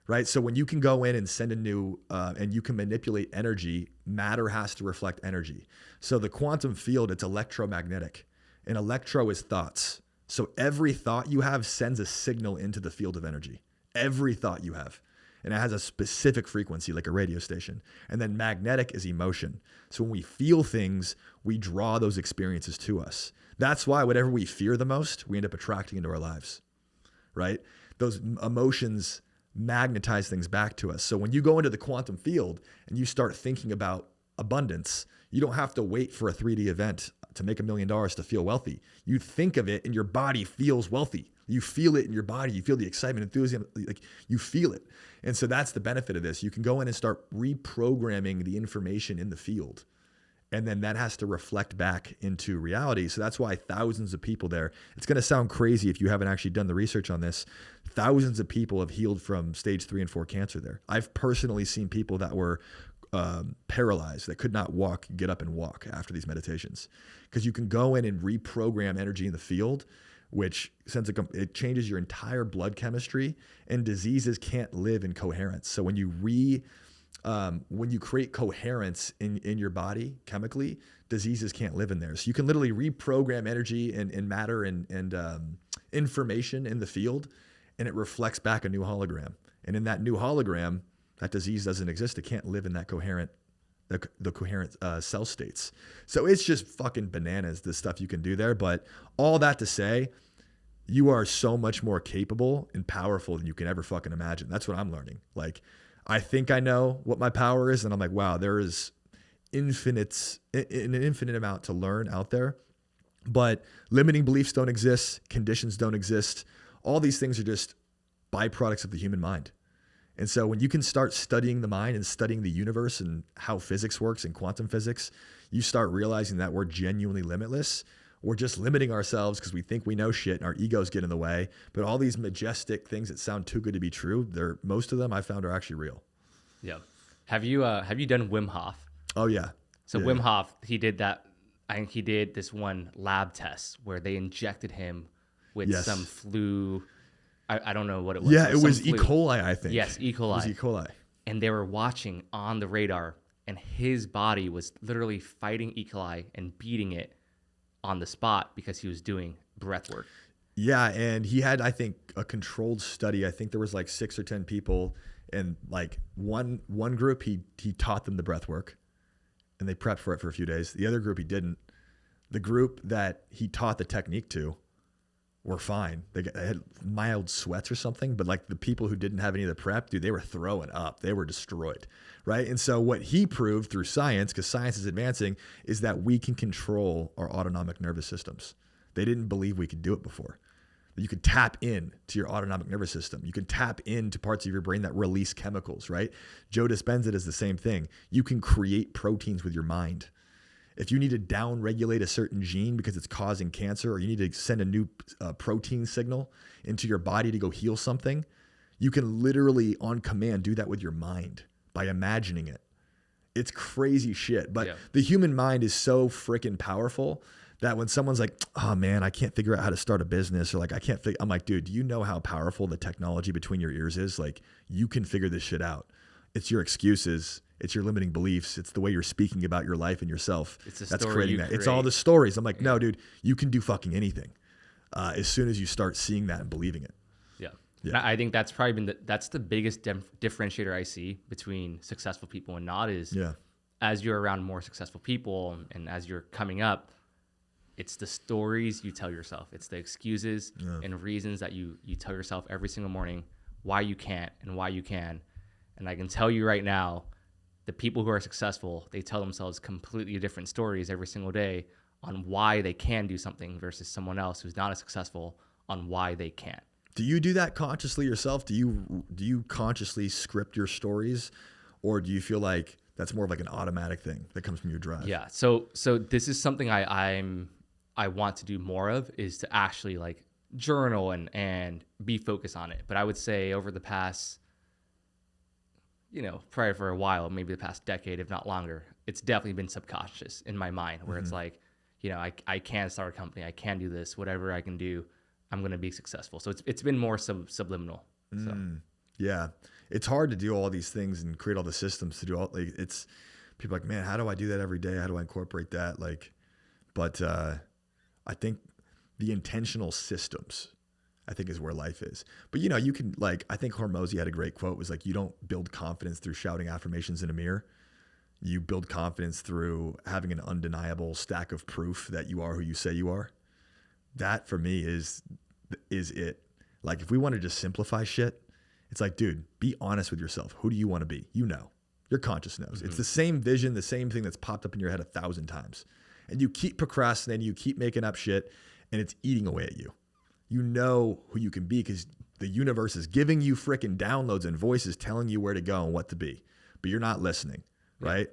right? So when you can go in and send a new, and you can manipulate energy, matter has to reflect energy. So the quantum field, it's electromagnetic. And electro is thoughts. So every thought you have sends a signal into the field of energy. Every thought you have. And it has a specific frequency, like a radio station. And then magnetic is emotion. So when we feel things, we draw those experiences to us. That's why whatever we fear the most, we end up attracting into our lives, right? Those emotions magnetize things back to us. So when you go into the quantum field and you start thinking about abundance, you don't have to wait for a 3D event to make $1 million to feel wealthy. You think of it and your body feels wealthy. You feel it in your body. You feel the excitement, enthusiasm, like you feel it. And so that's the benefit of this. You can go in and start reprogramming the information in the field. And then that has to reflect back into reality. So that's why thousands of people there, it's going to sound crazy if you haven't actually done the research on this. Thousands of people have healed from stage 3 and 4 cancer there. I've personally seen people that were paralyzed, that could not walk, get up and walk after these meditations. Because you can go in and reprogram energy in the field, which it changes your entire blood chemistry, and diseases can't live in coherence. So when you create coherence in your body chemically, diseases can't live in there. So you can literally reprogram energy and matter and information in the field, and it reflects back a new hologram. And in that new hologram, that disease doesn't exist. It can't live in that the coherent cell states. So it's just fucking bananas, the stuff you can do there. But all that to say, you are so much more capable and powerful than you can ever fucking imagine. That's what I'm learning. Like, I think I know what my power is, and I'm like, wow, there is an infinite amount to learn out there. But limiting beliefs don't exist. Conditions don't exist. All these things are just byproducts of the human mind. And so when you can start studying the mind and studying the universe and how physics works and quantum physics, you start realizing that we're genuinely limitless. We're just limiting ourselves because we think we know shit and our egos get in the way. But all these majestic things that sound too good to be true, most of them I found are actually real. Yeah. Have you done Wim Hof? Oh yeah. So Wim Hof, he did that. I think he did this one lab test where they injected him with some flu. I don't know what it was. Yeah, it was E. coli, I think. Yes, E. coli. It was E. coli. And they were watching on the radar, and his body was literally fighting E. coli and beating it on the spot because he was doing breath work. Yeah, and he had, I think, a controlled study. I think there was like 6 or 10 people, and like one group, he taught them the breath work, and they prepped for it for a few days. The other group, he didn't. The group that he taught the technique to, were fine. They had mild sweats or something, but like the people who didn't have any of the prep, dude, they were throwing up. They were destroyed, right? And so what he proved through science, because science is advancing, is that we can control our autonomic nervous systems. They didn't believe we could do it before. You could tap in to your autonomic nervous system. You can tap into parts of your brain that release chemicals, right? Joe Dispenza does the same thing. You can create proteins with your mind. If you need to down-regulate a certain gene because it's causing cancer, or you need to send a new protein signal into your body to go heal something, you can literally on command do that with your mind by imagining it. It's crazy shit. But the human mind is so freaking powerful that when someone's like, oh man, I can't figure out how to start a business, or like, I'm like, dude, do you know how powerful the technology between your ears is? Like, you can figure this shit out. It's your excuses. It's your limiting beliefs. It's the way you're speaking about your life and yourself. That's creating that. It's all the stories. I'm like, no, dude, you can do fucking anything as soon as you start seeing that and believing it. Yeah. I think that's probably been that's the biggest differentiator I see between successful people and not is as you're around more successful people and as you're coming up, it's the stories you tell yourself. It's the excuses and reasons that you tell yourself every single morning why you can't and why you can. And I can tell you right now, the people who are successful, they tell themselves completely different stories every single day on why they can do something versus someone else who's not as successful on why they can't. Do you do that consciously yourself? Do you consciously script your stories, or do you feel like that's more of like an automatic thing that comes from your drive? Yeah. So this is something I want to do more of, is to actually like journal and be focused on it. But I would say over the past, probably for a while, maybe the past decade, if not longer, it's definitely been subconscious in my mind where it's like, I can start a company. I can do this, whatever I can do, I'm going to be successful. So it's been more subliminal. So. Yeah. It's hard to do all these things and create all the systems to do all, like, it's people are like, man, how do I do that every day? How do I incorporate that? Like, but I think the intentional systems, I think, is where life is. But you can, like, I think Hormozy had a great quote, was like, you don't build confidence through shouting affirmations in a mirror. You build confidence through having an undeniable stack of proof that you are who you say you are. That for me is it. Like, if we want to just simplify shit, it's like, dude, be honest with yourself. Who do you want to be? Your conscious knows. Mm-hmm. It's the same vision, the same thing that's popped up in your head 1,000 times. And you keep procrastinating, you keep making up shit, and it's eating away at you. You know who you can be because the universe is giving you freaking downloads and voices telling you where to go and what to be, but you're not listening, right?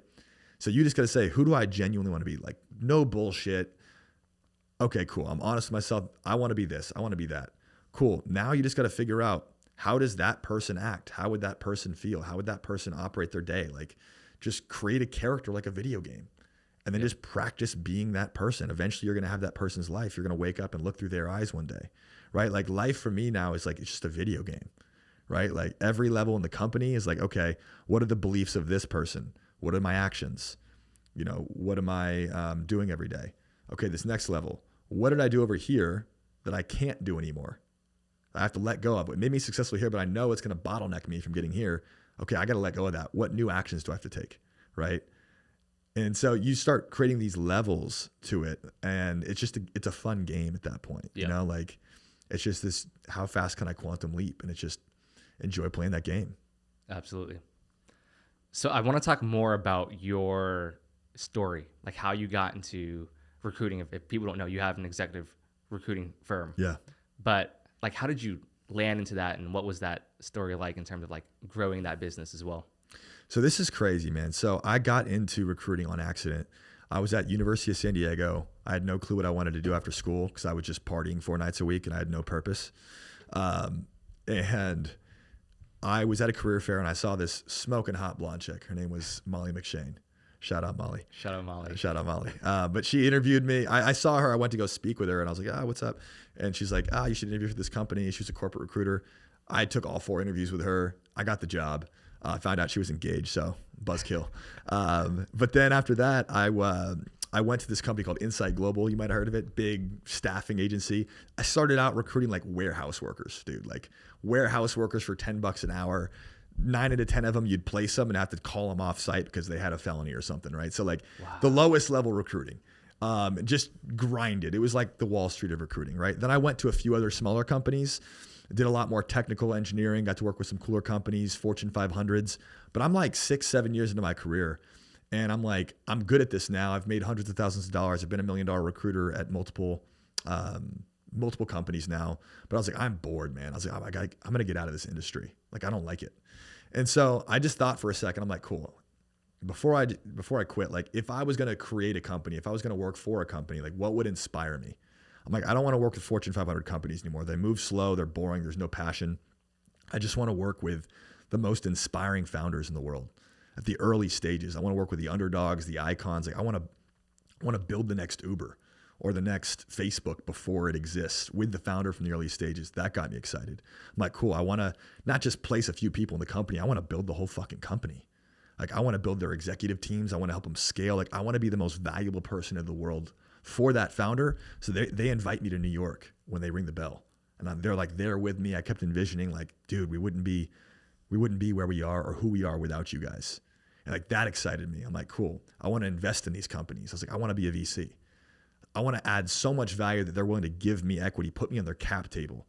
So you just got to say, who do I genuinely want to be? Like, no bullshit. Okay, cool. I'm honest with myself. I want to be this. I want to be that. Cool. Now you just got to figure out, how does that person act? How would that person feel? How would that person operate their day? Like, just create a character like a video game. And then just practice being that person. Eventually you're going to have that person's life. You're going to wake up and look through their eyes one day, right? Like, life for me now is like, it's just a video game, right? Like, every level in the company is like, okay, what are the beliefs of this person? What are my actions? What am I doing every day? Okay, this next level, what did I do over here that I can't do anymore? I have to let go of. It made me successful here, but I know it's going to bottleneck me from getting here. Okay, I got to let go of that. What new actions do I have to take, right? And so you start creating these levels to it, and it's a fun game at that point. Like, it's just this, how fast can I quantum leap? And it's just enjoy playing that game. Absolutely. So I want to talk more about your story, like how you got into recruiting. If people don't know, you have an executive recruiting firm. Yeah. But like, how did you land into that, and what was that story like in terms of like growing that business as well? So this is crazy, man. So I got into recruiting on accident. I was at University of San Diego. I had no clue what I wanted to do after school because I was just partying 4 nights a week and I had no purpose. And I was at a career fair and I saw this smoking hot blonde chick. Her name was Molly McShane. Shout out Molly. Shout out Molly. Shout out Molly. But she interviewed me. I saw her. I went to go speak with her and I was like, what's up? And she's like, you should interview for this company. She was a corporate recruiter. I took all 4 interviews with her. I got the job. I found out she was engaged, so buzzkill. But then after that, I went to this company called Insight Global. You might have heard of it. Big staffing agency. I started out recruiting like warehouse workers, dude. Like, warehouse workers for $10 an hour. 9 out of 10 of them, you'd place them and have to call them off site because they had a felony or something, right? So like the lowest level recruiting. Just grinded. It was like the Wall Street of recruiting, right? Then I went to a few other smaller companies, did a lot more technical engineering, got to work with some cooler companies, Fortune 500s. But I'm like 6-7 years into my career. And I'm like, I'm good at this now. I've made hundreds of thousands of dollars. I've been $1 million recruiter at multiple companies now. But I was like, I'm bored, man. I was like, I'm going to get out of this industry. Like, I don't like it. And so I just thought for a second, I'm like, cool. Before I quit, like if I was going to create a company, if I was going to work for a company, like what would inspire me? I'm like, I don't want to work with Fortune 500 companies anymore. They move slow. They're boring. There's no passion. I just want to work with the most inspiring founders in the world at the early stages. I want to work with the underdogs, the icons. Like I want to build the next Uber or the next Facebook before it exists with the founder from the early stages. That got me excited. I'm like, cool. I want to not just place a few people in the company. I want to build the whole fucking company. Like I want to build their executive teams. I want to help them scale. Like I want to be the most valuable person in the world for that founder. So they invite me to New York when they ring the bell, and they're like there with me. I kept envisioning like, dude, we wouldn't be where we are or who we are without you guys. And like that excited me. I'm like, cool. I want to invest in these companies. I was like, I want to be a VC. I want to add so much value that they're willing to give me equity, put me on their cap table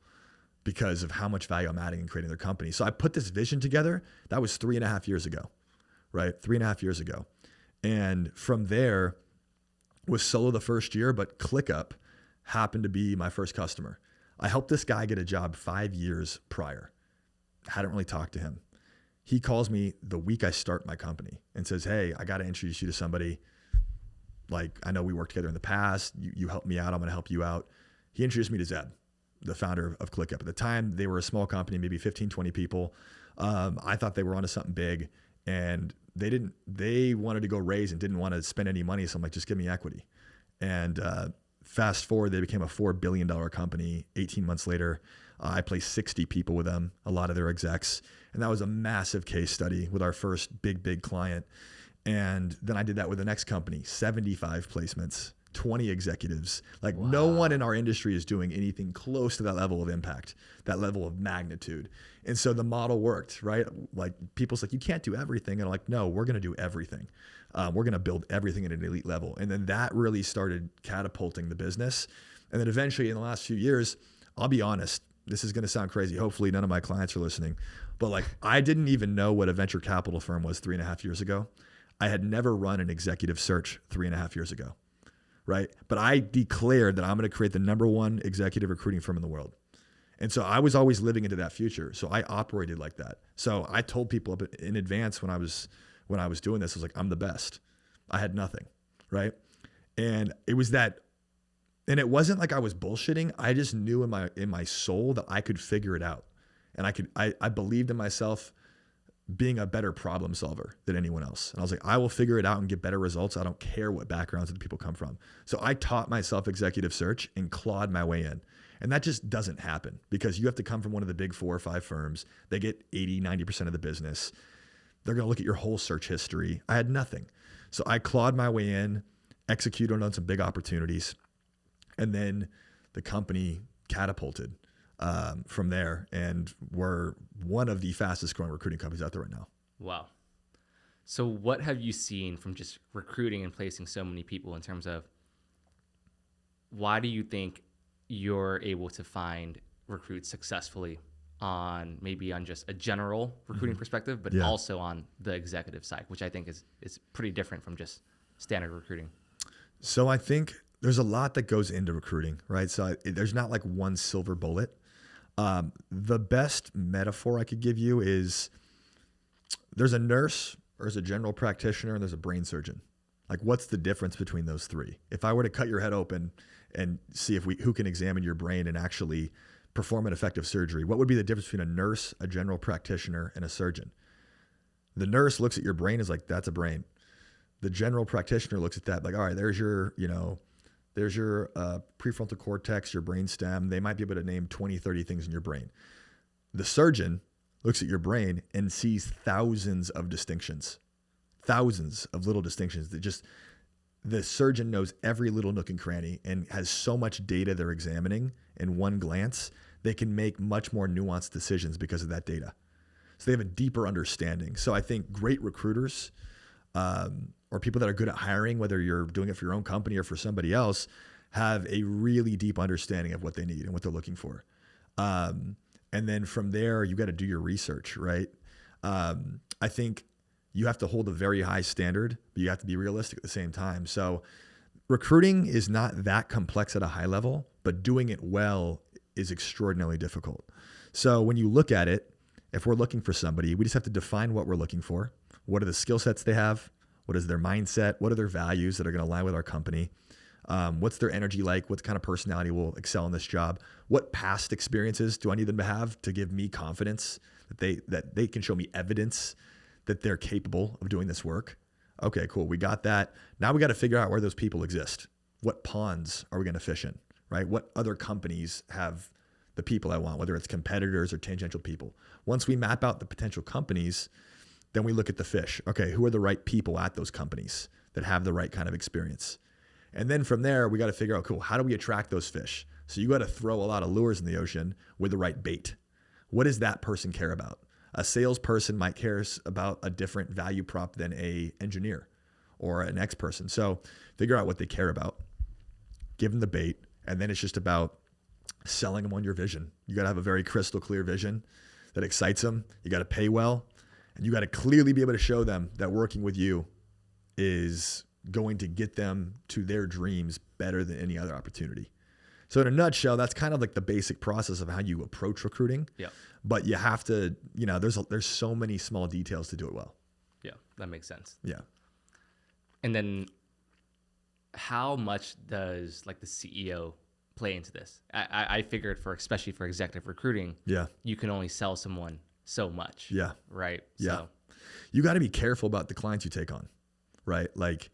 because of how much value I'm adding in creating their company. So I put this vision together. That was 3.5 years ago. Right? 3.5 years ago. And from there was solo the first year, but ClickUp happened to be my first customer. I helped this guy get a job 5 years prior. Hadn't really talked to him. He calls me the week I start my company and says, hey, I got to introduce you to somebody. Like, I know we worked together in the past. You helped me out. I'm going to help you out. He introduced me to Zeb, the founder of ClickUp. At the time, they were a small company, maybe 15, 20 people. I thought they were onto something big. And they wanted to go raise and didn't want to spend any money. So I'm like, just give me equity. And fast forward, they became a $4 billion company. 18 months later, I placed 60 people with them, a lot of their execs. And that was a massive case study with our first big client. And then I did that with the next company, 75 placements, 20 executives. Like wow. No one in our industry is doing anything close to that level of impact, that level of magnitude. And so the model worked, right? Like people's like, you can't do everything. And I'm like, no, we're going to do everything. We're going to build everything at an elite level. And then that really started catapulting the business. And then eventually in the last few years, I'll be honest, this is going to sound crazy. Hopefully none of my clients are listening, but like, I didn't even know what a venture capital firm was 3.5 years ago. I had never run an executive search 3.5 years ago. Right. But I declared that I'm going to create the #1 executive recruiting firm in the world. And so I was always living into that future. So I operated like that. So I told people in advance when I was doing this, I was like, I'm the best. I had nothing. Right. And it was that, and it wasn't like I was bullshitting. I just knew in my soul that I could figure it out. And I believed in myself being a better problem solver than anyone else. And I was like, I will figure it out and get better results. I don't care what backgrounds the people come from. So I taught myself executive search and clawed my way in. And that just doesn't happen because you have to come from one of the big 4 or 5 firms. They get 80, 90% of the business. They're going to look at your whole search history. I had nothing. So I clawed my way in, executed on some big opportunities. And then the company catapulted from there, and we're one of the fastest growing recruiting companies out there right now. Wow. So what have you seen from just recruiting and placing so many people in terms of why do you think you're able to find recruits successfully on just a general recruiting perspective, but also on the executive side, which I think is pretty different from just standard recruiting? So I think there's a lot that goes into recruiting, right? So there's not like one silver bullet. The best metaphor I could give you is there's a nurse, there's a general practitioner, and there's a brain surgeon. Like, what's the difference between those three? If I were to cut your head open and see who can examine your brain and actually perform an effective surgery, what would be the difference between a nurse, a general practitioner, and a surgeon? The nurse looks at your brain is like, that's a brain. The general practitioner looks at that like, all right, there's your prefrontal cortex, your brain stem. They might be able to name 20, 30 things in your brain. The surgeon looks at your brain and sees thousands of distinctions, thousands of little distinctions the surgeon knows every little nook and cranny and has so much data they're examining in one glance, they can make much more nuanced decisions because of that data. So they have a deeper understanding. So I think great recruiters or people that are good at hiring, whether you're doing it for your own company or for somebody else, have a really deep understanding of what they need and what they're looking for. And then from there, you got to do your research, right? I think you have to hold a very high standard, but you have to be realistic at the same time. So recruiting is not that complex at a high level, but doing it well is extraordinarily difficult. So when you look at it, if we're looking for somebody, we just have to define what we're looking for. What are the skill sets they have? What is their mindset? What are their values that are going to align with our company? What's their energy like? What kind of personality will excel in this job? What past experiences do I need them to have to give me confidence that they can show me evidence that they're capable of doing this work? Okay, cool. We got that. Now we got to figure out where those people exist. What ponds are we going to fish in, right? What other companies have the people I want, whether it's competitors or tangential people? Once we map out the potential companies, then we look at the fish. Okay, who are the right people at those companies that have the right kind of experience? And then from there, we got to figure out, cool, how do we attract those fish? So you got to throw a lot of lures in the ocean with the right bait. What does that person care about? A salesperson might care about a different value prop than a engineer or an X person. So figure out what they care about, give them the bait, and then it's just about selling them on your vision. You got to have a very crystal clear vision that excites them. You got to pay well, and you got to clearly be able to show them that working with you is going to get them to their dreams better than any other opportunity. So in a nutshell, that's kind of like the basic process of how you approach recruiting. Yeah. But you have to, there's so many small details to do it well. Yeah, that makes sense. Yeah. And then how much does like the CEO play into this? I figured especially for executive recruiting, yeah, you can only sell someone so much. Yeah. Right. Yeah. So you got to be careful about the clients you take on, right? Like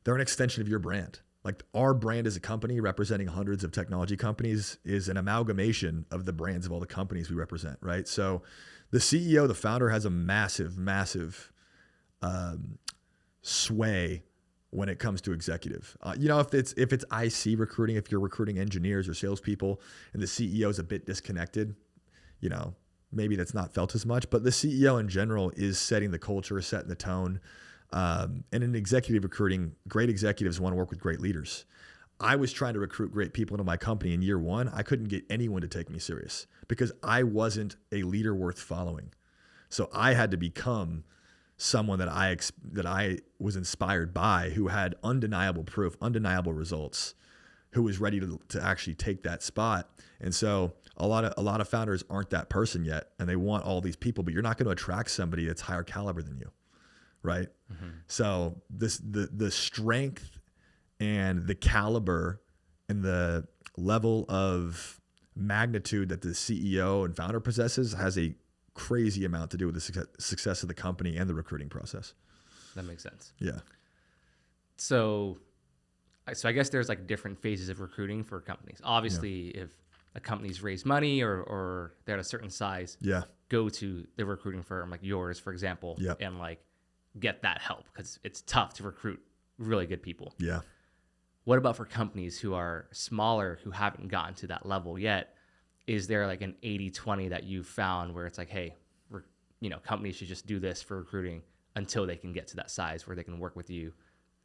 they're an extension of your brand. Like our brand as a company representing hundreds of technology companies is an amalgamation of the brands of all the companies we represent, right? So the CEO, the founder, has a massive, massive sway when it comes to executive. If it's IC recruiting, if you're recruiting engineers or salespeople and the CEO is a bit disconnected, maybe that's not felt as much, but the CEO in general is setting the culture, setting the tone. And in executive recruiting, great executives want to work with great leaders. I was trying to recruit great people into my company in year one. I couldn't get anyone to take me serious because I wasn't a leader worth following. So I had to become someone that I was inspired by, who had undeniable proof, undeniable results, who was ready to actually take that spot. And so a lot of founders aren't that person yet, and they want all these people, but you're not going to attract somebody that's higher caliber than you. Right. Mm-hmm. So the strength and the caliber and the level of magnitude that the CEO and founder possesses has a crazy amount to do with the success of the company and the recruiting process. That makes sense. Yeah. So I guess there's like different phases of recruiting for companies. Obviously, if a company's raised money or they're at a certain size, go to the recruiting firm like yours, for example, and like get that help because it's tough to recruit really good people. Yeah. What about for companies who are smaller, who haven't gotten to that level yet? Is there like an 80-20 that you've found where it's like, hey, companies should just do this for recruiting until they can get to that size where they can work with you,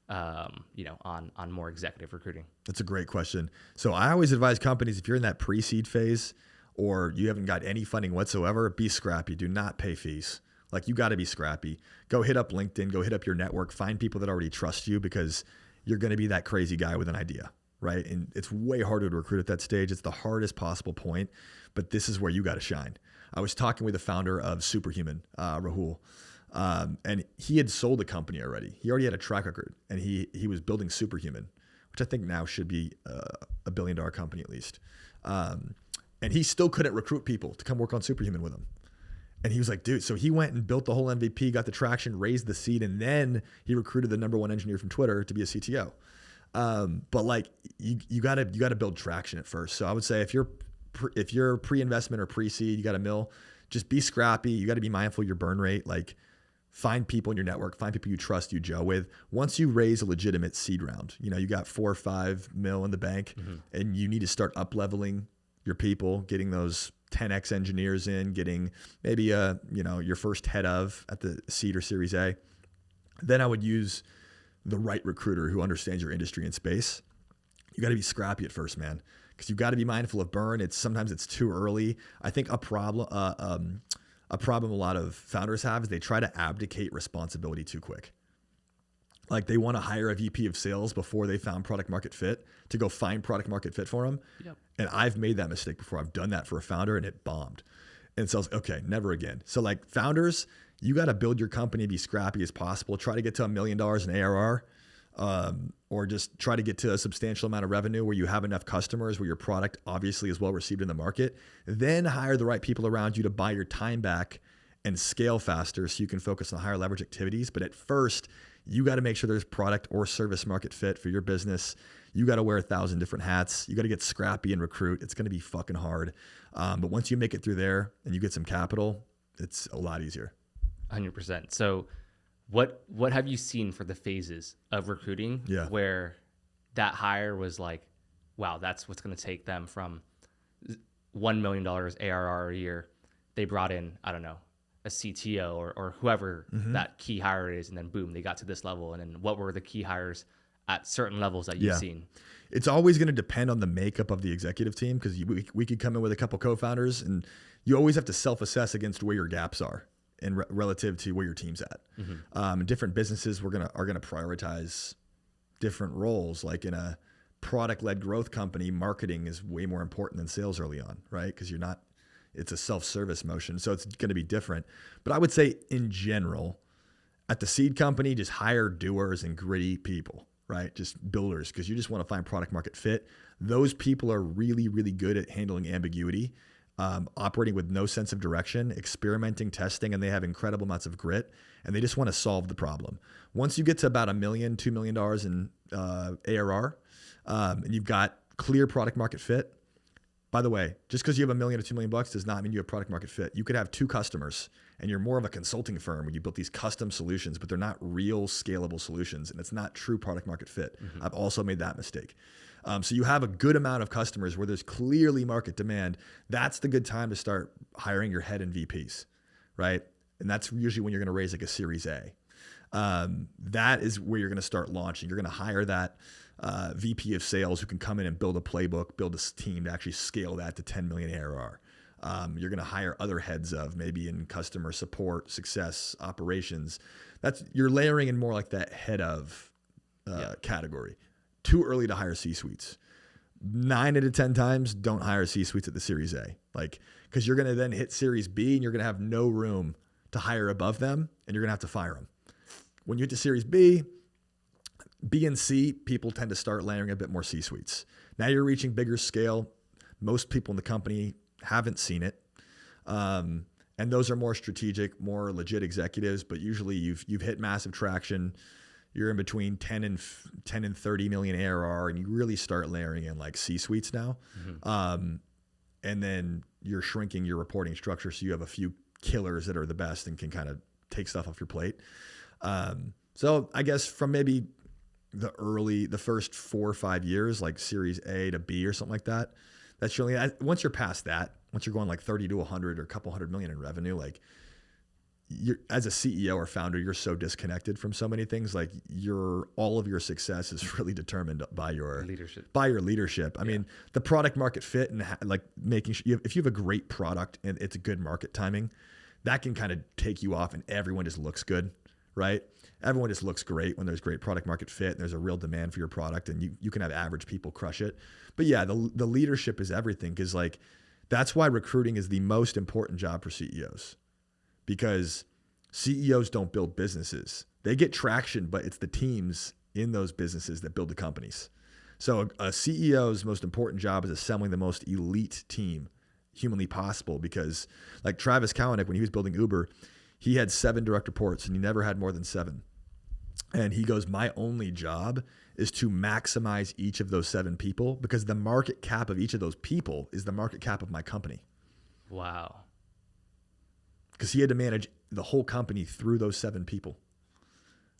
on more executive recruiting? That's a great question. So I always advise companies, if you're in that pre-seed phase or you haven't got any funding whatsoever, be scrappy. Do not pay fees. Like you got to be scrappy. Go hit up LinkedIn, go hit up your network, find people that already trust you because you're going to be that crazy guy with an idea, right? And it's way harder to recruit at that stage. It's the hardest possible point, but this is where you got to shine. I was talking with the founder of Superhuman, Rahul, and he had sold a company already. He already had a track record, and he was building Superhuman, which I think now should be a $1 billion company at least. And he still couldn't recruit people to come work on Superhuman with him. And he was like, dude, so he went and built the whole MVP, got the traction, raised the seed, and then he recruited the number one engineer from Twitter to be a CTO. But like you gotta build traction at first. So I would say if you're pre-investment or pre-seed, you got a mill, just be scrappy. You got to be mindful of your burn rate. Like find people in your network, find people you trust, you gel with. Once you raise a legitimate seed round, you got 4 or 5 mil in the bank, and you need to start up leveling your people, getting those 10x engineers in, getting maybe your first head of at the seed or Series A. Then I would use the right recruiter who understands your industry and space, you got to be scrappy at first, man, because you got to be mindful of burn. Sometimes it's too early. I think a problem a lot of founders have is they try to abdicate responsibility too quick. Like they want to hire a VP of sales before they found product market fit to go find product market fit for them. Yep. And I've made that mistake before. I've done that for a founder and it bombed. And so I was like, okay, never again. So like founders, you got to build your company, be scrappy as possible. Try to get to $1 million in ARR, or just try to get to a substantial amount of revenue where you have enough customers, where your product obviously is well received in the market. Then hire the right people around you to buy your time back and scale faster so you can focus on higher leverage activities. But at first, you got to make sure there's product or service market fit for your business. You got to wear 1,000 different hats. You got to get scrappy and recruit. It's going to be fucking hard. But once you make it through there and you get some capital, it's a lot easier. 100%. So what have you seen for the phases of recruiting where that hire was like, wow, that's what's going to take them from $1 million ARR a year. They brought in, I don't know, a CTO or whoever that key hire is, and then boom, they got to this level. And then what were the key hires at certain levels that you've seen? It's always going to depend on the makeup of the executive team, because we could come in with a couple co-founders, and you always have to self-assess against where your gaps are and relative to where your team's at. Different businesses are gonna prioritize different roles. Like in a product-led growth company, marketing is way more important than sales early on, right? Because it's a self-service motion. So it's going to be different. But I would say in general, at the seed company, just hire doers and gritty people, right? Just builders, because you just want to find product market fit. Those people are really, really good at handling ambiguity, operating with no sense of direction, experimenting, testing, and they have incredible amounts of grit, and they just want to solve the problem. Once you get to about $1 million, $2 million in ARR, and you've got clear product market fit. By the way, just because you have $1 million or $2 million does not mean you have product market fit. You could have 2 customers and you're more of a consulting firm where you built these custom solutions, but they're not real scalable solutions, and it's not true product market fit. I've also made that mistake. So you have a good amount of customers where there's clearly market demand. That's the good time to start hiring your head and VPs, right? And that's usually when you're going to raise like a Series A. That is where you're going to start launching. You're going to hire that VP of sales who can come in and build a playbook, build a team to actually scale that to 10 million ARR. You're going to hire other heads of maybe in customer support, success, operations. You're layering in more like that head of category. Too early to hire C-suites. 9 out of 10 times, don't hire C-suites at the Series A. Because you're going to then hit Series B and you're going to have no room to hire above them, and you're going to have to fire them. When you get to Series B and C, people tend to start layering a bit more C-suites. Now you're reaching bigger scale. Most people in the company haven't seen it. And those are more strategic, more legit executives, but usually you've hit massive traction. You're in between 10 and 30 million ARR, and you really start layering in like C-suites now. And then you're shrinking your reporting structure, so you have a few killers that are the best and can kind of take stuff off your plate. So I guess from maybe the first 4 or 5 years, like Series A to B or something like that, that's really, once you're past that, once you're going like 30 to 100 or a couple $100 million in revenue, like you're, as a CEO or founder, you're so disconnected from so many things. Like all of your success is really determined by your leadership. I mean, the product market fit and like making sure if you have a great product and it's a good market timing, that can kind of take you off and everyone just looks good, right? Everyone just looks great when there's great product market fit and there's a real demand for your product, and you can have average people crush it. But yeah, the leadership is everything, because like that's why recruiting is the most important job for CEOs, because CEOs don't build businesses. They get traction, but it's the teams in those businesses that build the companies. So a CEO's most important job is assembling the most elite team humanly possible, because like Travis Kalanick, when he was building Uber, he had 7 direct reports and he never had more than 7. And he goes, my only job is to maximize each of those 7 people, because the market cap of each of those people is the market cap of my company. Wow. Because he had to manage the whole company through those 7 people,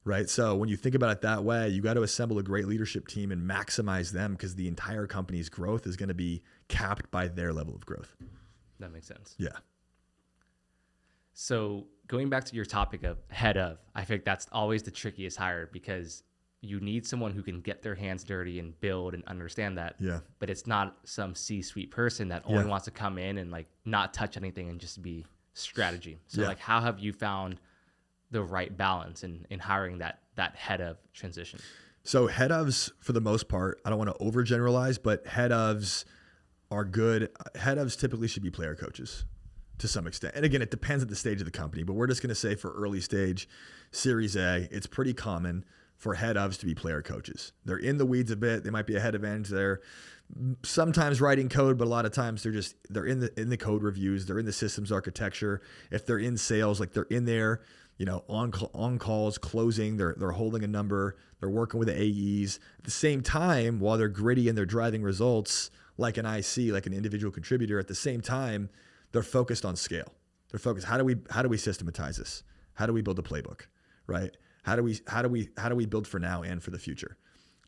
right? So when you think about it that way, you got to assemble a great leadership team and maximize them, because the entire company's growth is going to be capped by their level of growth. That makes sense. Yeah. So going back to your topic of head of, I think that's always the trickiest hire, because you need someone who can get their hands dirty and build and understand that. Yeah. But it's not some C-suite person that only wants to come in and like not touch anything and just be strategy. So like, how have you found the right balance in hiring that head of transition? So head ofs, for the most part, I don't want to overgeneralize, but head ofs are good. Head ofs typically should be player coaches to some extent. And again, it depends at the stage of the company, but we're just going to say for early stage, Series A, it's pretty common for head ofs to be player coaches. They're in the weeds a bit. They might be a head of eng. They're sometimes writing code, but a lot of times they're in the code reviews. They're in the systems architecture. If they're in sales, like they're in there, on calls, closing. They're holding a number. They're working with the AEs at the same time while they're gritty and they're driving results like an IC, like an individual contributor. At the same time, they're focused on scale. They're focused. How do we systematize this? How do we build a playbook, right? How do we build for now and for the future?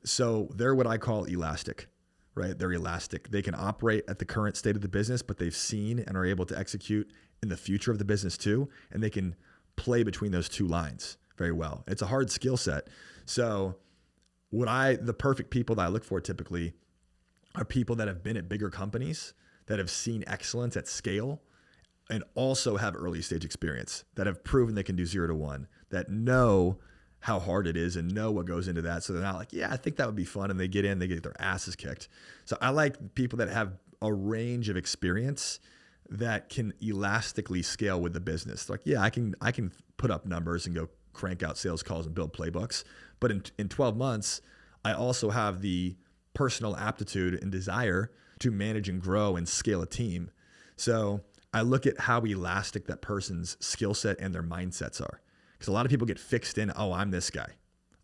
So they're what I call elastic, right? They're elastic. They can operate at the current state of the business, but they've seen and are able to execute in the future of the business too, and they can play between those two lines very well. It's a hard skill set. So the perfect people that I look for typically are people that have been at bigger companies, that have seen excellence at scale, and also have early stage experience, that have proven they can do 0 to 1, that know how hard it is and know what goes into that. So they're not like, yeah, I think that would be fun. And they get in, they get their asses kicked. So I like people that have a range of experience that can elastically scale with the business. Like, yeah, I can put up numbers and go crank out sales calls and build playbooks. But in 12 months, I also have the personal aptitude and desire to manage and grow and scale a team. So I look at how elastic that person's skill set and their mindsets are. Because a lot of people get fixed in, oh, I'm this guy.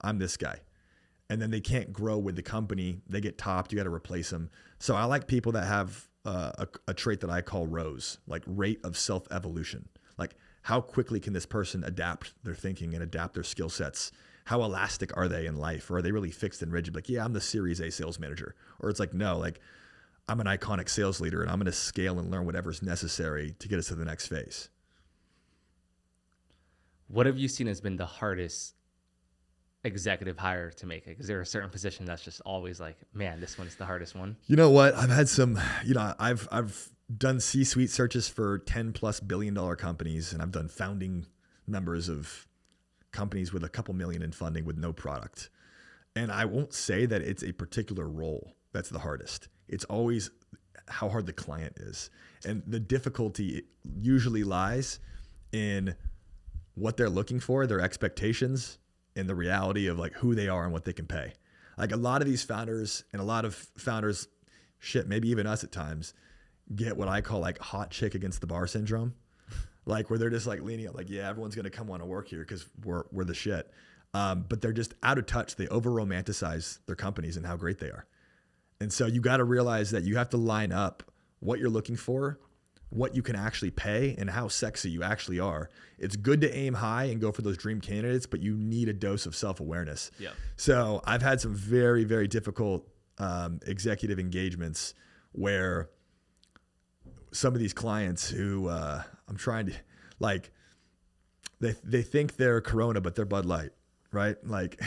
And then they can't grow with the company. They get topped. You got to replace them. So I like people that have a trait that I call ROSE, like rate of self-evolution. Like, how quickly can this person adapt their thinking and adapt their skill sets? How elastic are they in life? Or are they really fixed and rigid? Like, yeah, I'm the Series A sales manager. Or it's like, no, like I'm an iconic sales leader and I'm going to scale and learn whatever's necessary to get us to the next phase. What have you seen has been the hardest executive hire to make? Because there are certain positions that's just always like, man, this one's the hardest one. You know what? I've had some, I've done C-suite searches for $10+ billion companies, and I've done founding members of companies with a couple million in funding with no product. And I won't say that it's a particular role that's the hardest. It's always how hard the client is. And the difficulty usually lies in what they're looking for, their expectations, and the reality of like who they are and what they can pay. Like a lot of these founders and a lot of founders, maybe even us at times, get what I call like hot chick against the bar syndrome. Like where they're just like leaning up, like, yeah, everyone's going to come want to work here because we're the shit. But they're just out of touch. They over romanticize their companies and how great they are. And so you got to realize that you have to line up what you're looking for, what you can actually pay, and how sexy you actually are. It's good to aim high and go for those dream candidates, but you need a dose of self-awareness. Yeah. So I've had some very, very difficult executive engagements where some of these clients who I'm trying to, like, they think they're Corona, but they're Bud Light, right? Like,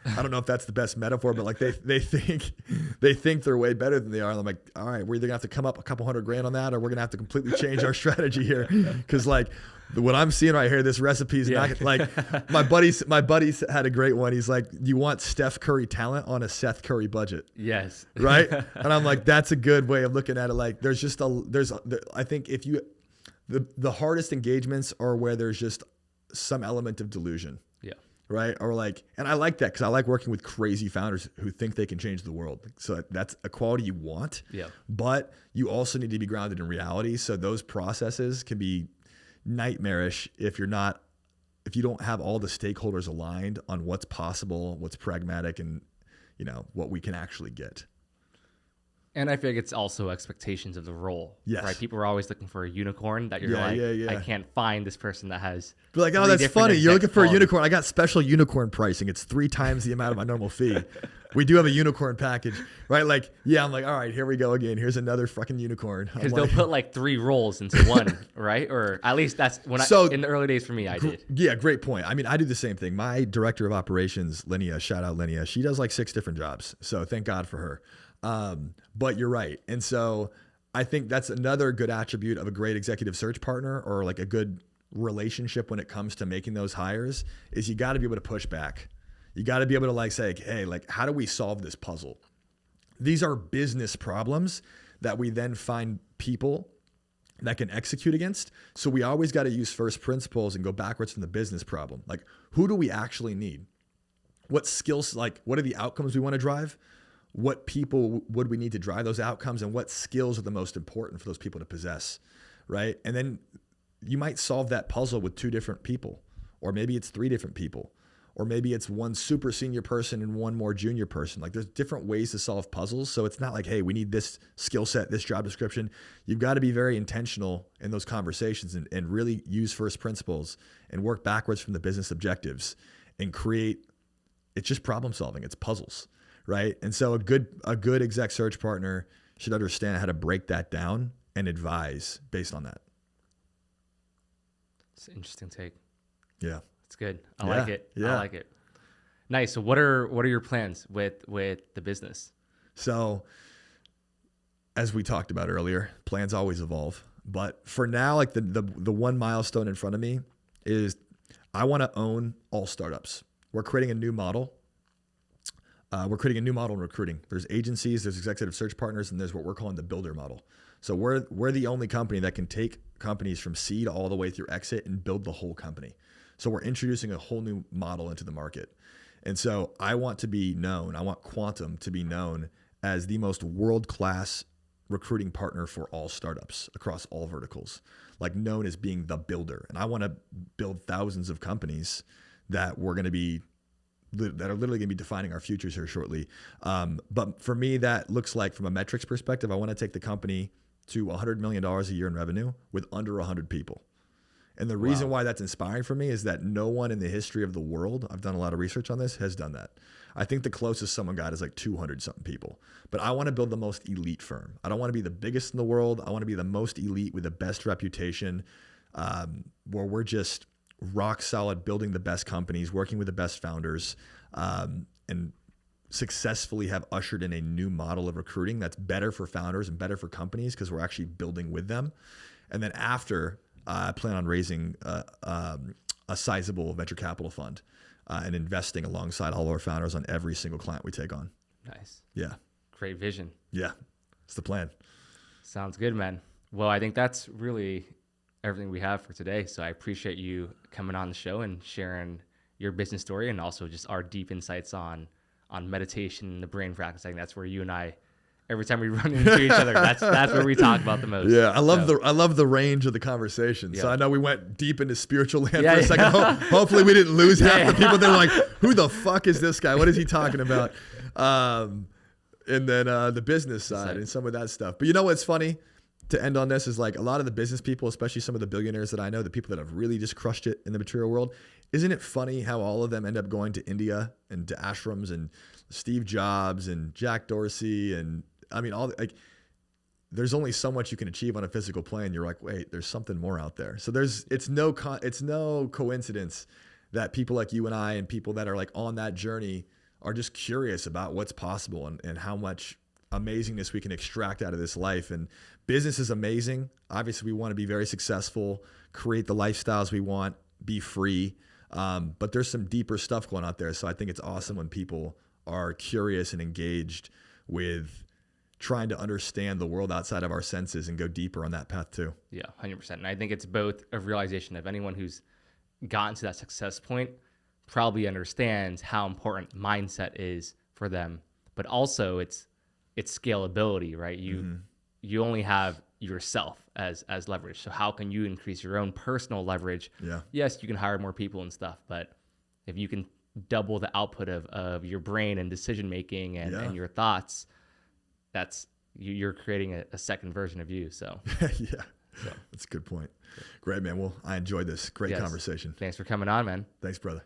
I don't know if that's the best metaphor, but like they think they're way better than they are. And I'm like, all right, we're either gonna have to come up a couple $100,000 on that, or we're gonna have to completely change our strategy here. Cause like what I'm seeing right here, this recipe is not like my buddies had a great one. He's like, you want Steph Curry talent on a Seth Curry budget. Yes. Right. And I'm like, that's a good way of looking at it. Like I think if the hardest engagements are where there's just some element of delusion. Yeah. Right. Or like, and I like that because I like working with crazy founders who think they can change the world. So that's a quality you want. Yeah. But you also need to be grounded in reality. So those processes can be nightmarish if you don't have all the stakeholders aligned on what's possible, what's pragmatic, and what we can actually get. And I feel like it's also expectations of the role. Yes. Right. People are always looking for a unicorn that you're I can't find this person that has. Be like, oh, that's funny. You're looking for a unicorn. I got special unicorn pricing. It's 3 times the amount of my normal fee. We do have a unicorn package, right? Like, yeah, I'm like, all right, here we go again. Here's another fucking unicorn. Because they'll put like 3 roles into one, right? Or at least that's when in the early days for me, I did. Yeah, great point. I mean, I do the same thing. My director of operations, Linnea, shout out Linnea, she does like 6 different jobs. So thank God for her. But you're right. And so I think that's another good attribute of a great executive search partner, or like a good relationship when it comes to making those hires, is you got to be able to push back. You got to be able to like say, hey, like, how do we solve this puzzle? These are business problems that we then find people that can execute against. So we always got to use first principles and go backwards from the business problem. Like, who do we actually need? What skills, like, what are the outcomes we want to drive? What people would we need to drive those outcomes, and what skills are the most important for those people to possess, right? And then you might solve that puzzle with 2 different people, or maybe it's 3 different people, or maybe it's 1 super senior person and 1 more junior person. Like, there's different ways to solve puzzles. So it's not like, hey, we need this skill set, this job description. You've got to be very intentional in those conversations and really use first principles and work backwards from the business objectives and create, it's just problem solving. It's puzzles. Right. And so a good exec search partner should understand how to break that down and advise based on that. It's an interesting take. Yeah. It's good. I like it. Yeah. I like it. Nice. So what are your plans with the business? So as we talked about earlier, plans always evolve. But for now, like the one milestone in front of me is I want to own all startups. We're creating a new model. We're creating a new model in recruiting. There's agencies, there's executive search partners, and there's what we're calling the builder model. So we're the only company that can take companies from seed all the way through exit and build the whole company. So we're introducing a whole new model into the market. And so I want Quantum to be known as the most world-class recruiting partner for all startups across all verticals, like known as being the builder. And I want to build thousands of companies that are literally going to be defining our futures here shortly. But for me, that looks like, from a metrics perspective, I want to take the company to $100 million a year in revenue with under 100 people. And the reason why that's inspiring for me is that no one in the history of the world, I've done a lot of research on this, has done that. I think the closest someone got is like 200 something people. But I want to build the most elite firm. I don't want to be the biggest in the world. I want to be the most elite with the best reputation, where we're just rock solid, building the best companies, working with the best founders, and successfully have ushered in a new model of recruiting that's better for founders and better for companies because we're actually building with them. And then after, I plan on raising a sizable venture capital fund and investing alongside all of our founders on every single client we take on. Nice. Yeah. Great vision. Yeah. It's the plan. Sounds good, man. Well, I think that's really everything we have for today. So I appreciate you coming on the show and sharing your business story, and also just our deep insights on meditation and the brain practice. I think that's where you and I, every time we run into each other, that's where we talk about the most. Yeah, I love the range of the conversation. Yeah. So I know we went deep into spiritual land for a second. Hopefully we didn't lose half the people. They're like, who the fuck is this guy? What is he talking about? And then the business side and some of that stuff. But you know what's funny? To end on this is, like, a lot of the business people, especially some of the billionaires that I know, the people that have really just crushed it in the material world, isn't it funny how all of them end up going to India and to ashrams, and Steve Jobs and Jack Dorsey, and I mean, there's only so much you can achieve on a physical plane. You're like, wait, there's something more out there. So it's no coincidence that people like you and I and people that are like on that journey are just curious about what's possible and how much amazingness we can extract out of this life. And business is amazing. Obviously, we want to be very successful, create the lifestyles we want, be free. But there's some deeper stuff going out there. So I think it's awesome when people are curious and engaged with trying to understand the world outside of our senses and go deeper on that path too. Yeah, 100%. And I think it's both a realization of anyone who's gotten to that success point probably understands how important mindset is for them, but also it's scalability, right? You only have yourself as leverage. So how can you increase your own personal leverage? Yeah. Yes, you can hire more people and stuff, but if you can double the output of your brain and decision making and your thoughts, that's you're creating a second version of you. So Yeah, that's a good point. Great, man. Well, I enjoyed this. Great yes. conversation. Thanks for coming on, man. Thanks, brother.